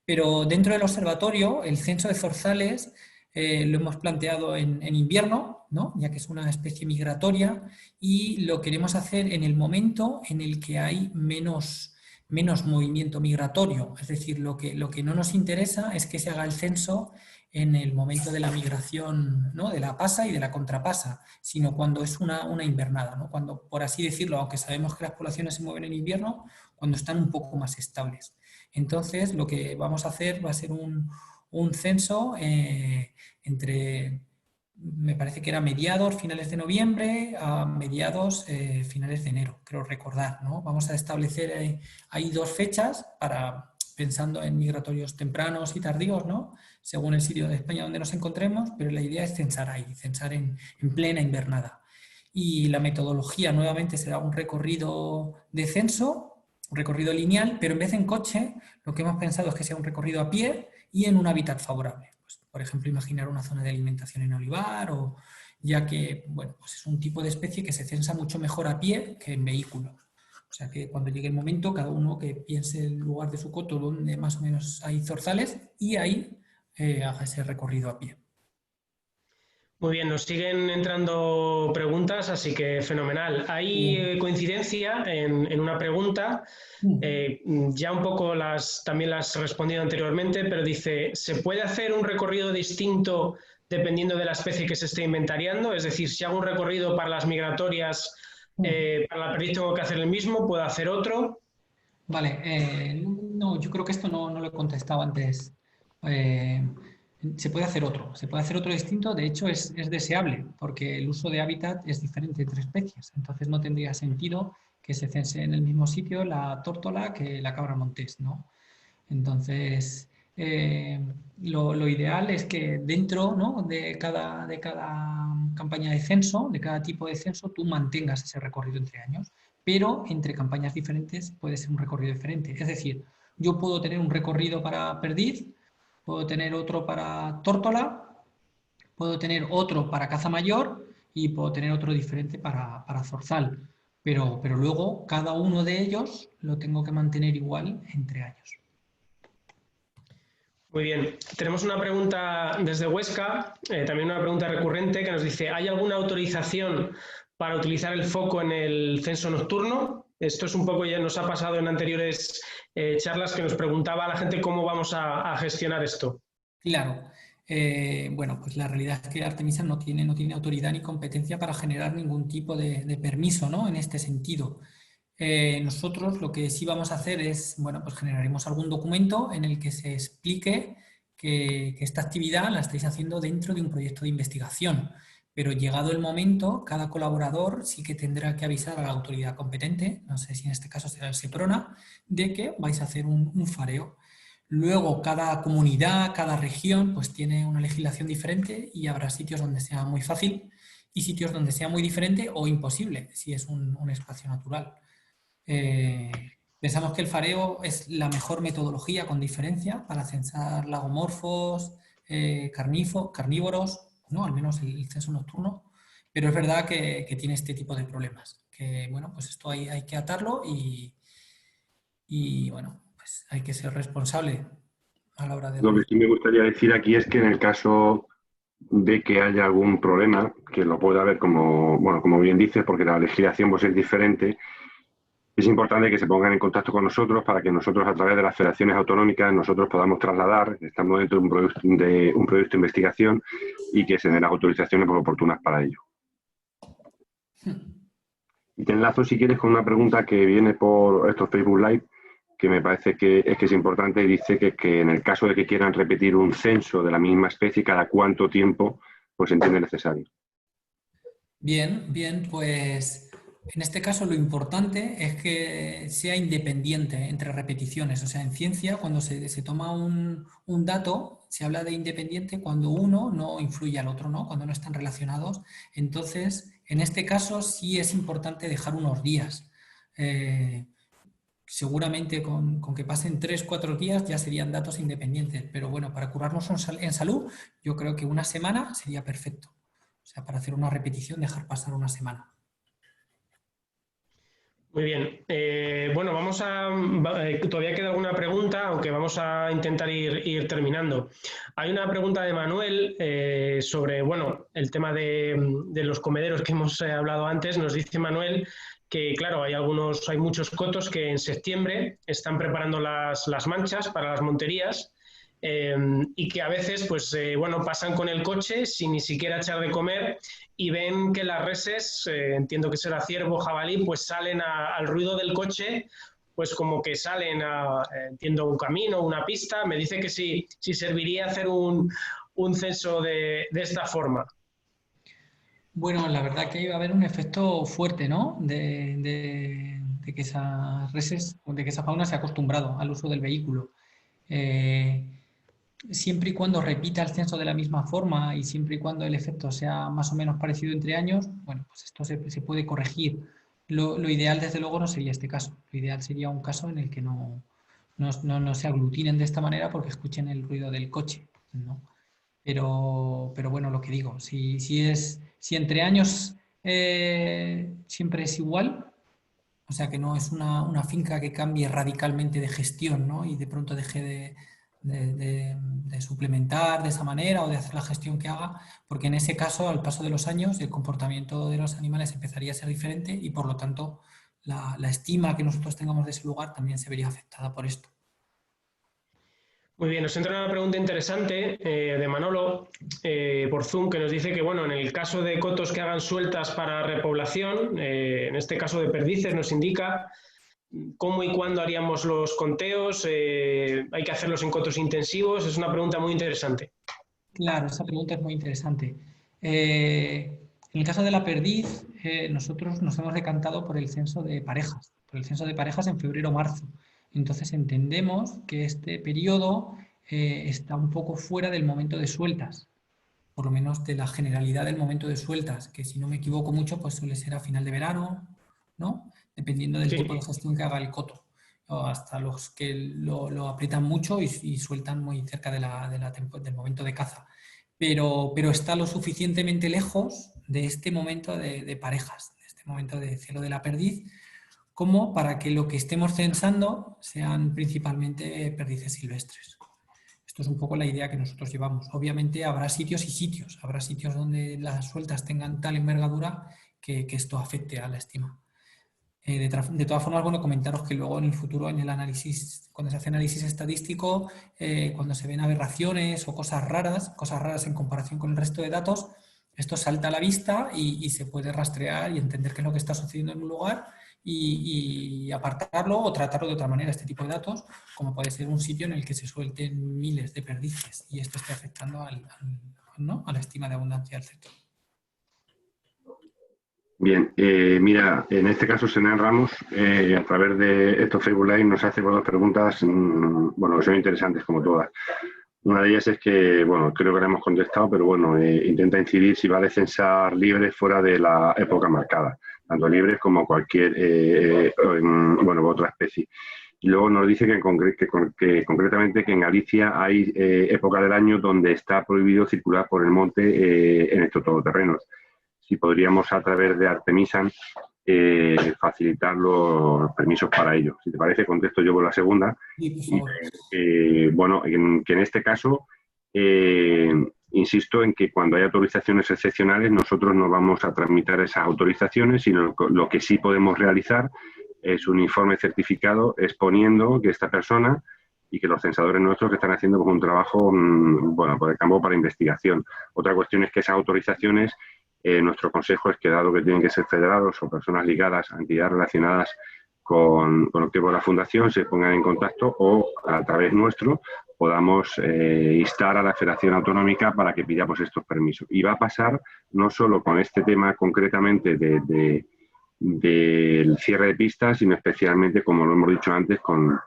Pero dentro del observatorio, el censo de zorzales lo hemos planteado en invierno, ¿no?, ya que es una especie migratoria, y lo queremos hacer en el momento en el que hay menos movimiento migratorio. Es decir, lo que no nos interesa es que se haga el censo en el momento de la migración, ¿no?, de la pasa y de la contrapasa, sino cuando es una invernada, ¿no?, cuando, por así decirlo, aunque sabemos que las poblaciones se mueven en invierno, cuando están un poco más estables. Entonces, lo que vamos a hacer va a ser un censo entre, me parece que era mediados, finales de noviembre, a mediados, finales de enero, creo recordar, ¿no? Vamos a establecer ahí 2 fechas pensando en migratorios tempranos y tardíos, ¿no?, según el sitio de España donde nos encontremos, pero la idea es censar ahí, censar en plena invernada. Y la metodología nuevamente será un recorrido de censo, un recorrido lineal, pero en vez de en coche, lo que hemos pensado es que sea un recorrido a pie y en un hábitat favorable. Pues por ejemplo, imaginar una zona de alimentación en olivar, o ya que bueno, pues es un tipo de especie que se censa mucho mejor a pie que en vehículo. O sea que cuando llegue el momento, cada uno que piense el lugar de su coto donde más o menos hay zorzales y ahí haga ese recorrido a pie. Muy bien, nos siguen entrando preguntas, así que fenomenal. Hay coincidencia en una pregunta, ya un poco también las he respondido anteriormente, pero dice, ¿se puede hacer un recorrido distinto dependiendo de la especie que se esté inventariando? Es decir, si hago un recorrido para las migratorias, para la perdiz tengo que hacer el mismo, ¿puedo hacer otro? Vale, no, yo creo que esto no lo he contestado antes. Eh, se puede hacer otro distinto, de hecho es deseable, porque el uso de hábitat es diferente entre especies, entonces no tendría sentido que se cense en el mismo sitio la tórtola que la cabra montés, ¿no? Entonces, lo ideal es que dentro, ¿no?, de cada campaña de censo, de cada tipo de censo, tú mantengas ese recorrido entre años, pero entre campañas diferentes puede ser un recorrido diferente. Es decir, yo puedo tener un recorrido para perdiz, puedo tener otro para tórtola, puedo tener otro para caza mayor y puedo tener otro diferente para zorzal. Pero luego cada uno de ellos lo tengo que mantener igual entre años. Muy bien. Tenemos una pregunta desde Huesca, también una pregunta recurrente que nos dice, ¿hay alguna autorización para utilizar el foco en el censo nocturno? Esto es un poco, ya nos ha pasado en anteriores charlas que nos preguntaba a la gente cómo vamos a gestionar esto. Claro. Bueno, pues la realidad es que Artemisa no tiene autoridad ni competencia para generar ningún tipo de permiso, ¿no?, en este sentido. Nosotros lo que sí vamos a hacer es, bueno, pues generaremos algún documento en el que se explique que esta actividad la estáis haciendo dentro de un proyecto de investigación, pero llegado el momento, cada colaborador sí que tendrá que avisar a la autoridad competente, no sé si en este caso será el SEPRONA, de que vais a hacer un fareo. Luego, cada comunidad, cada región, pues tiene una legislación diferente y habrá sitios donde sea muy fácil y sitios donde sea muy diferente o imposible, si es un espacio natural. Pensamos que el fareo es la mejor metodología con diferencia para censar lagomorfos, carnívoros, ¿no?, al menos el censo nocturno, pero es verdad que tiene este tipo de problemas, que bueno, pues esto hay que atarlo y bueno, pues hay que ser responsable a la hora de... Lo que sí me gustaría decir aquí es que en el caso de que haya algún problema, que lo pueda haber como, bueno, como bien dices, porque la legislación pues, es diferente, es importante que se pongan en contacto con nosotros para que nosotros a través de las federaciones autonómicas nosotros podamos trasladar, estamos dentro de un proyecto de investigación y que se den las autorizaciones pues, oportunas para ello. Y te enlazo si quieres con una pregunta que viene por estos Facebook Live, que me parece que es importante y dice que en el caso de que quieran repetir un censo de la misma especie, ¿cada cuánto tiempo pues se entiende necesario? Bien, pues en este caso lo importante es que sea independiente entre repeticiones. O sea, en ciencia cuando se toma un dato, se habla de independiente cuando uno no influye al otro, ¿no?, cuando no están relacionados. Entonces, en este caso sí es importante dejar unos días. Seguramente con que pasen 3-4 días ya serían datos independientes, pero bueno, para curarnos en salud, yo creo que una semana sería perfecto. O sea, para hacer una repetición, dejar pasar una semana. Muy bien. Bueno, todavía queda alguna pregunta, aunque vamos a intentar ir terminando. Hay una pregunta de Manuel sobre, bueno, el tema de los comederos que hemos hablado antes. Nos dice Manuel que, claro, hay muchos cotos que en septiembre están preparando las manchas para las monterías y que a veces, pues, bueno, pasan con el coche sin ni siquiera echar de comer y ven que las reses, entiendo que será ciervo, jabalí, pues salen al ruido del coche, pues como que salen entiendo, un camino, una pista. Me dice que si serviría hacer un censo de esta forma. Bueno, la verdad que iba a haber un efecto fuerte, ¿no?, de que esas reses, de que esa fauna se ha acostumbrado al uso del vehículo. Siempre y cuando repita el censo de la misma forma y siempre y cuando el efecto sea más o menos parecido entre años, bueno, pues esto se puede corregir. Lo ideal, desde luego, no sería este caso. Lo ideal sería un caso en el que no se aglutinen de esta manera porque escuchen el ruido del coche, ¿no? pero bueno, lo que digo, si entre años siempre es igual, o sea que no es una finca que cambie radicalmente de gestión, ¿no? Y de pronto deje de suplementar de esa manera o de hacer la gestión que haga, porque en ese caso, al paso de los años, el comportamiento de los animales empezaría a ser diferente y por lo tanto la estima que nosotros tengamos de ese lugar también se vería afectada por esto. Muy bien, nos entra una pregunta interesante de Manolo por Zoom que nos dice que, bueno, en el caso de cotos que hagan sueltas para repoblación, en este caso de perdices, nos indica cómo y cuándo haríamos los conteos, hay que hacerlos en cotos intensivos, es una pregunta muy interesante. Claro, esa pregunta es muy interesante. En el caso de la perdiz, nosotros nos hemos decantado por el censo de parejas, en febrero o marzo. Entonces entendemos que este periodo está un poco fuera del momento de sueltas, por lo menos de la generalidad del momento de sueltas, que si no me equivoco mucho, pues suele ser a final de verano, ¿no? Dependiendo del tipo de Sí, gestión que haga el coto. O hasta los que lo aprietan mucho y sueltan muy cerca del momento de caza. Pero está lo suficientemente lejos de este momento de parejas, de este momento de cielo de la perdiz, como para que lo que estemos censando sean principalmente perdices silvestres. Esto es un poco la idea que nosotros llevamos. Obviamente habrá sitios y sitios. Habrá sitios donde las sueltas tengan tal envergadura que esto afecte a la estima. De todas formas, bueno, comentaros que luego en el futuro, en el análisis, cuando se hace análisis estadístico, cuando se ven aberraciones o cosas raras en comparación con el resto de datos, esto salta a la vista y se puede rastrear y entender qué es lo que está sucediendo en un lugar y apartarlo o tratarlo de otra manera, este tipo de datos, como puede ser un sitio en el que se suelten miles de perdices y esto esté afectando ¿no? a la estima de abundancia del sector. Bien, mira, en este caso Senén Ramos, a través de estos Facebook Live nos hace dos preguntas, bueno, que son interesantes como todas. Una de ellas es que, bueno, creo que la hemos contestado, pero bueno, intenta incidir si vale censar libres fuera de la época marcada, tanto libres como cualquier, bueno, otra especie. Y luego nos dice que concretamente que en Galicia hay época del año donde está prohibido circular por el monte en estos todoterrenos. Si podríamos a través de Artemisan facilitar los permisos para ello. Si te parece, contesto yo por la segunda. Sí, por favor. Bueno, que en este caso, insisto en que cuando hay autorizaciones excepcionales, nosotros no vamos a tramitar esas autorizaciones, sino lo que sí podemos realizar es un informe certificado exponiendo que esta persona y que los censadores nuestros que están haciendo pues, un trabajo, bueno, por el campo para investigación. Otra cuestión es que esas autorizaciones nuestro consejo es que, dado que tienen que ser federados o personas ligadas a entidades relacionadas con lo que es la fundación, se pongan en contacto o a través nuestro podamos instar a la Federación Autonómica para que pidamos estos permisos. Y va a pasar no solo con este tema concretamente del cierre de pistas, sino especialmente, como lo hemos dicho antes, con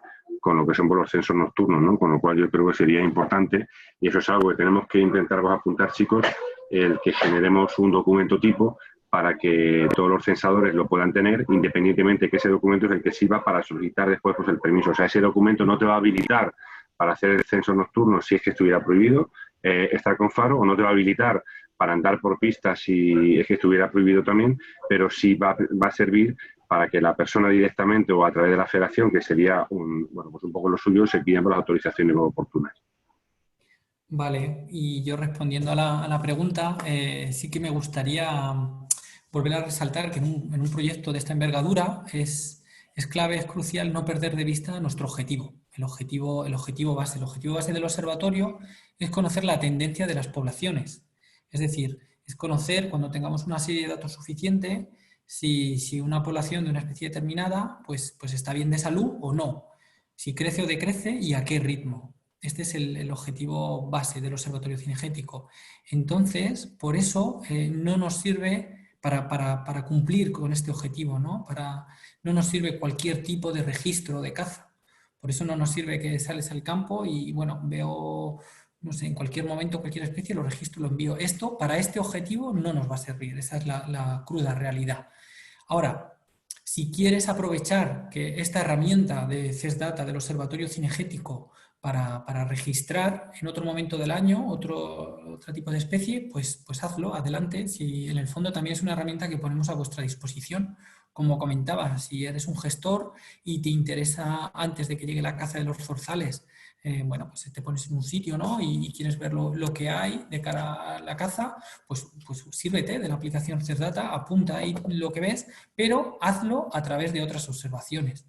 lo que son los censos nocturnos, ¿no? Con lo cual yo creo que sería importante, y eso es algo que tenemos que intentar apuntar, chicos, el que generemos un documento tipo para que todos los censadores lo puedan tener, independientemente que ese documento es el que sirva para solicitar después pues, el permiso. O sea, ese documento no te va a habilitar para hacer el censo nocturno si es que estuviera prohibido estar con faro, o no te va a habilitar para andar por pistas si es que estuviera prohibido también, pero sí va a servir para que la persona directamente o a través de la federación, que sería bueno, pues un poco lo suyo, se pidan las autorizaciones oportunas. Vale, y yo respondiendo a la pregunta, sí que me gustaría volver a resaltar que en un proyecto de esta envergadura es clave, es crucial no perder de vista nuestro objetivo. El objetivo base del observatorio es conocer la tendencia de las poblaciones. Es decir, es conocer, cuando tengamos una serie de datos suficiente, si una población de una especie determinada pues está bien de salud o no, si crece o decrece y a qué ritmo. Este es el objetivo base del observatorio cinegético. Entonces, por eso no nos sirve para cumplir con este objetivo, ¿no? No nos sirve cualquier tipo de registro de caza. Por eso no nos sirve que sales al campo y, bueno, veo, no sé, en cualquier momento, cualquier especie, lo registro, lo envío. Esto, para este objetivo, no nos va a servir. Esa es la cruda realidad. Ahora, si quieres aprovechar que esta herramienta de CESDATA, del Observatorio Cinegético, para registrar en otro momento del año otro tipo de especie, pues hazlo, adelante. Si en el fondo también es una herramienta que ponemos a vuestra disposición. Como comentaba, si eres un gestor y te interesa antes de que llegue la caza de los zorzales, bueno, pues te pones en un sitio, ¿no? y quieres ver lo que hay de cara a la caza, pues sírvete de la aplicación CERDATA, apunta ahí lo que ves, pero hazlo a través de otras observaciones.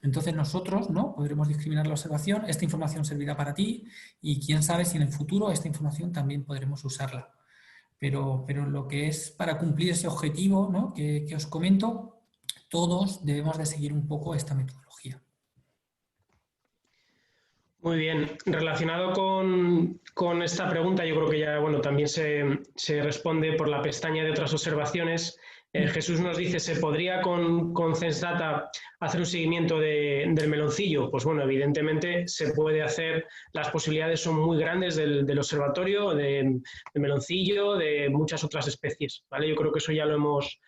Entonces nosotros, ¿no?, podremos discriminar la observación, esta información servirá para ti y quién sabe si en el futuro esta información también podremos usarla. Pero lo que es para cumplir ese objetivo, ¿no?, que os comento, todos debemos de seguir un poco esta metodología. Muy bien. Relacionado con esta pregunta, yo creo que ya también se responde por la pestaña de otras observaciones. Jesús nos dice, ¿se podría con CENSDATA hacer un seguimiento del meloncillo? Pues bueno, evidentemente se puede hacer, las posibilidades son muy grandes del observatorio, de meloncillo, de muchas otras especies, ¿vale? Yo creo que eso ya lo hemos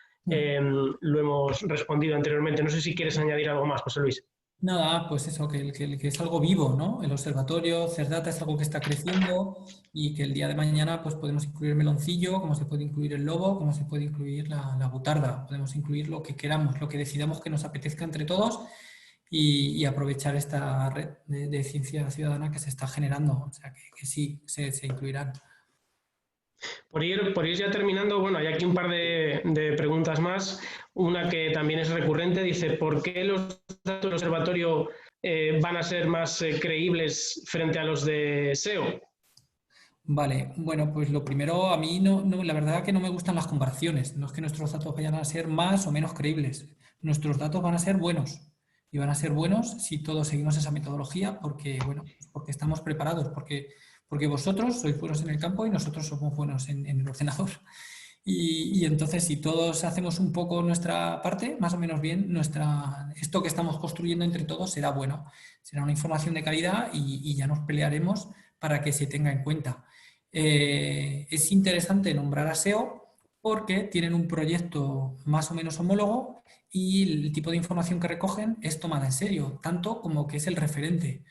respondido anteriormente. No sé si quieres añadir algo más, José Luis. Nada, pues eso, que es algo vivo, ¿no? El observatorio CERDATA es algo que está creciendo y que el día de mañana pues podemos incluir el meloncillo, como se puede incluir el lobo, como se puede incluir la butarda. Podemos incluir lo que queramos, lo que decidamos que nos apetezca entre todos y aprovechar esta red de ciencia ciudadana que se está generando. O sea, que sí, se incluirán. Por ir ya terminando, bueno, hay aquí un par de preguntas más. Una que también es recurrente, dice, ¿por qué los datos del observatorio van a ser más creíbles frente a los de SEO? Vale, bueno, pues lo primero, a mí la verdad que no me gustan las comparaciones. No es que nuestros datos vayan a ser más o menos creíbles. Nuestros datos van a ser buenos. Y van a ser buenos si todos seguimos esa metodología porque, bueno, porque estamos preparados, porque vosotros sois buenos en el campo y nosotros somos buenos en el ordenador. Y entonces, si todos hacemos un poco nuestra parte, más o menos bien, esto que estamos construyendo entre todos será bueno. Será una información de calidad y ya nos pelearemos para que se tenga en cuenta. Es interesante nombrar a SEO porque tienen un proyecto más o menos homólogo y el tipo de información que recogen es tomada en serio, tanto como que es el referente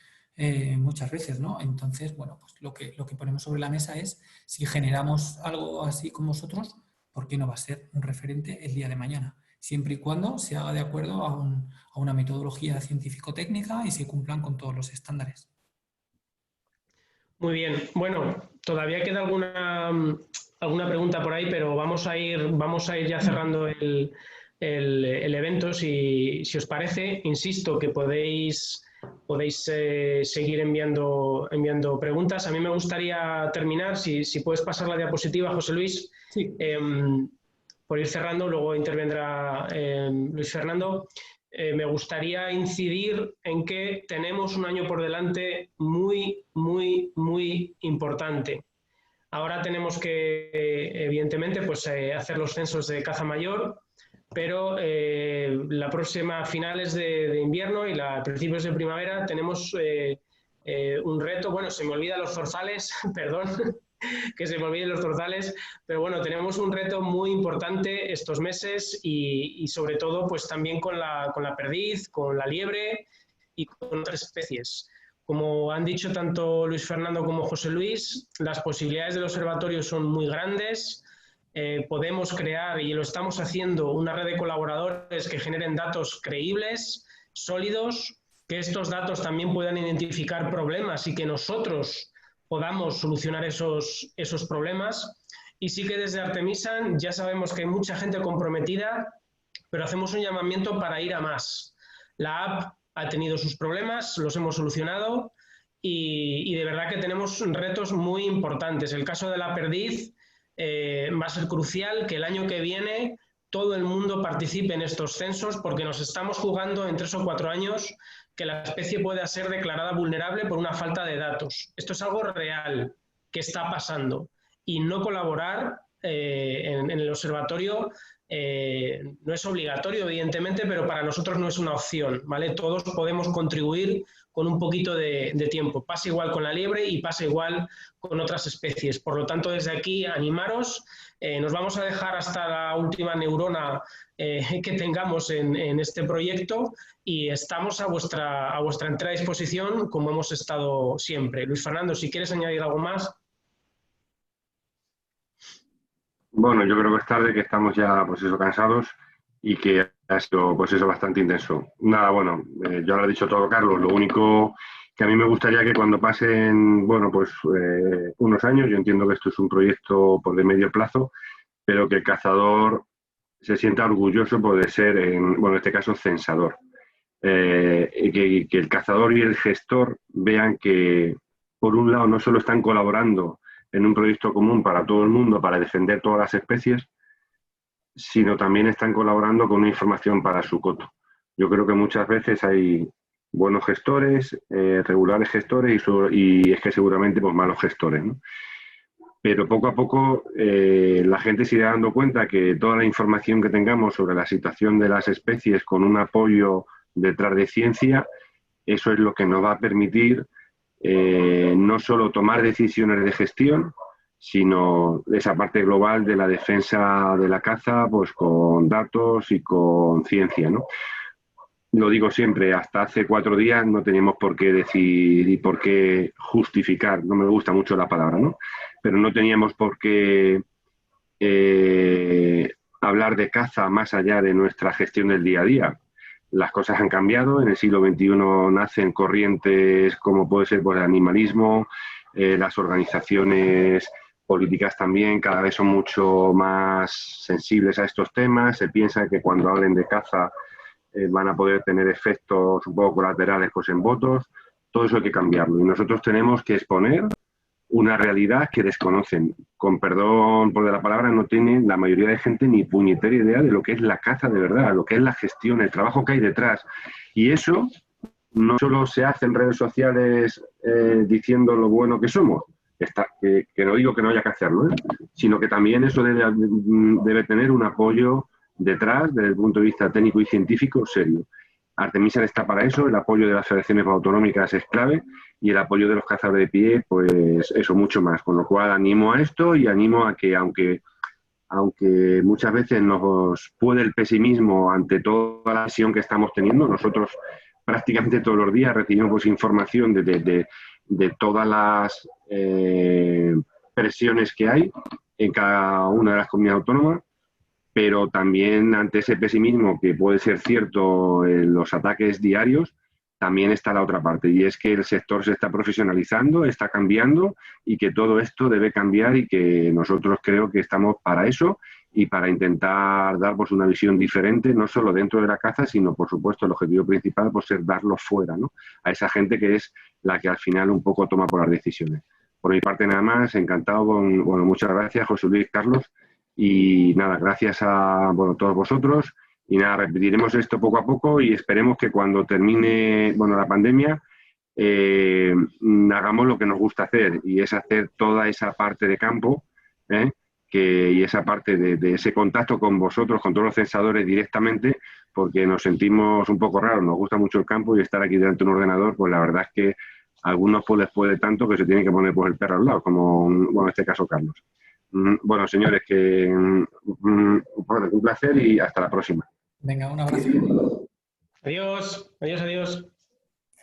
muchas veces, ¿no? Entonces, bueno, pues lo que ponemos sobre la mesa es si generamos algo así con vosotros, ¿por qué no va a ser un referente el día de mañana? Siempre y cuando se haga de acuerdo a una metodología científico-técnica y se cumplan con todos los estándares. Muy bien. Bueno, todavía queda alguna pregunta por ahí, pero vamos a ir ya cerrando el evento. Si os parece, insisto que podéis seguir enviando preguntas. A mí me gustaría terminar, si puedes pasar la diapositiva, José Luis, sí. Por ir cerrando, luego intervendrá Luis Fernando. Me gustaría incidir en que tenemos un año por delante muy, muy, muy importante. Ahora tenemos que, evidentemente, pues, hacer los censos de caza mayor, pero la próxima, a finales de invierno y a principios de primavera, tenemos un reto. Bueno, se me olvidan los zorzales, perdón, que se me olviden los zorzales, pero bueno, tenemos un reto muy importante estos meses y sobre todo pues también con la perdiz, con la liebre y con otras especies. Como han dicho tanto Luis Fernando como José Luis, las posibilidades del observatorio son muy grandes. Podemos crear, y lo estamos haciendo, una red de colaboradores que generen datos creíbles, sólidos, que estos datos también puedan identificar problemas y que nosotros podamos solucionar esos problemas. Y sí que desde Artemisan ya sabemos que hay mucha gente comprometida, pero hacemos un llamamiento para ir a más. La app ha tenido sus problemas, los hemos solucionado y de verdad que tenemos retos muy importantes. El caso de la perdiz va a ser crucial que el año que viene todo el mundo participe en estos censos porque nos estamos jugando en 3 o 4 años que la especie pueda ser declarada vulnerable por una falta de datos. Esto es algo real que está pasando y no colaborar en el observatorio no es obligatorio, evidentemente, pero para nosotros no es una opción, ¿vale? Todos podemos contribuir con un poquito de tiempo. Pasa igual con la liebre y pasa igual con otras especies. Por lo tanto, desde aquí, animaros. Nos vamos a dejar hasta la última neurona que tengamos en este proyecto y estamos a vuestra entera disposición, como hemos estado siempre. Luis Fernando, si quieres añadir algo más. Bueno, yo creo que es tarde, que estamos ya pues eso, cansados y que ha sido pues eso, bastante intenso. Nada, bueno, ya lo ha dicho todo Carlos, lo único que a mí me gustaría que cuando pasen, bueno, pues unos años, yo entiendo que esto es un proyecto pues, de medio plazo, pero que el cazador se sienta orgulloso pues, de ser, bueno, en este caso, censador. Que el cazador y el gestor vean que, por un lado, no solo están colaborando en un proyecto común para todo el mundo, para defender todas las especies, sino también están colaborando con una información para su coto. Yo creo que muchas veces hay buenos gestores, regulares gestores y es que seguramente pues, malos gestores, ¿no? Pero poco a poco la gente se irá dando cuenta que toda la información que tengamos sobre la situación de las especies con un apoyo detrás de ciencia, eso es lo que nos va a permitir no solo tomar decisiones de gestión, sino esa parte global de la defensa de la caza, pues con datos y con ciencia, ¿no? Lo digo siempre, hasta hace 4 días no teníamos por qué decir y por qué justificar, no me gusta mucho la palabra, ¿no? Pero no teníamos por qué hablar de caza más allá de nuestra gestión del día a día. Las cosas han cambiado, en el siglo XXI nacen corrientes como puede ser pues, el animalismo, las organizaciones políticas también cada vez son mucho más sensibles a estos temas, se piensa que cuando hablen de caza van a poder tener efectos un poco colaterales pues, en votos, todo eso hay que cambiarlo y nosotros tenemos que exponer una realidad que desconocen. Con perdón por la palabra, no tiene la mayoría de gente ni puñetera idea de lo que es la caza de verdad, lo que es la gestión, el trabajo que hay detrás. Y eso no solo se hace en redes sociales diciendo lo bueno que somos, que no digo que no haya que hacerlo, sino que también eso debe tener un apoyo detrás, desde el punto de vista técnico y científico, serio. Artemisa está para eso, el apoyo de las federaciones autonómicas es clave y el apoyo de los cazadores de pie, pues eso, mucho más. Con lo cual animo a esto y animo a que, aunque muchas veces nos puede el pesimismo ante toda la visión que estamos teniendo, nosotros prácticamente todos los días recibimos pues, información de todas las presiones que hay en cada una de las comunidades autónomas, pero también ante ese pesimismo que puede ser cierto en los ataques diarios, también está la otra parte, y es que el sector se está profesionalizando, está cambiando, y que todo esto debe cambiar y que nosotros creo que estamos para eso y para intentar dar pues, una visión diferente, no solo dentro de la caza, sino, por supuesto, el objetivo principal pues, ser darlo fuera, ¿no? A esa gente que es la que al final un poco toma por las decisiones. Por mi parte nada más, encantado, bueno, muchas gracias José Luis, Carlos, y nada, gracias a todos vosotros. Y nada, repetiremos esto poco a poco y esperemos que cuando termine la pandemia hagamos lo que nos gusta hacer, y es hacer toda esa parte de campo y esa parte de ese contacto con vosotros, con todos los censadores directamente, porque nos sentimos un poco raros, nos gusta mucho el campo y estar aquí delante de un ordenador, pues la verdad es que a algunos pues les puede tanto que se tiene que poner pues, el perro al lado, como en este caso Carlos. Bueno, señores, que un placer y hasta la próxima. Venga, un abrazo. Adiós, adiós, adiós.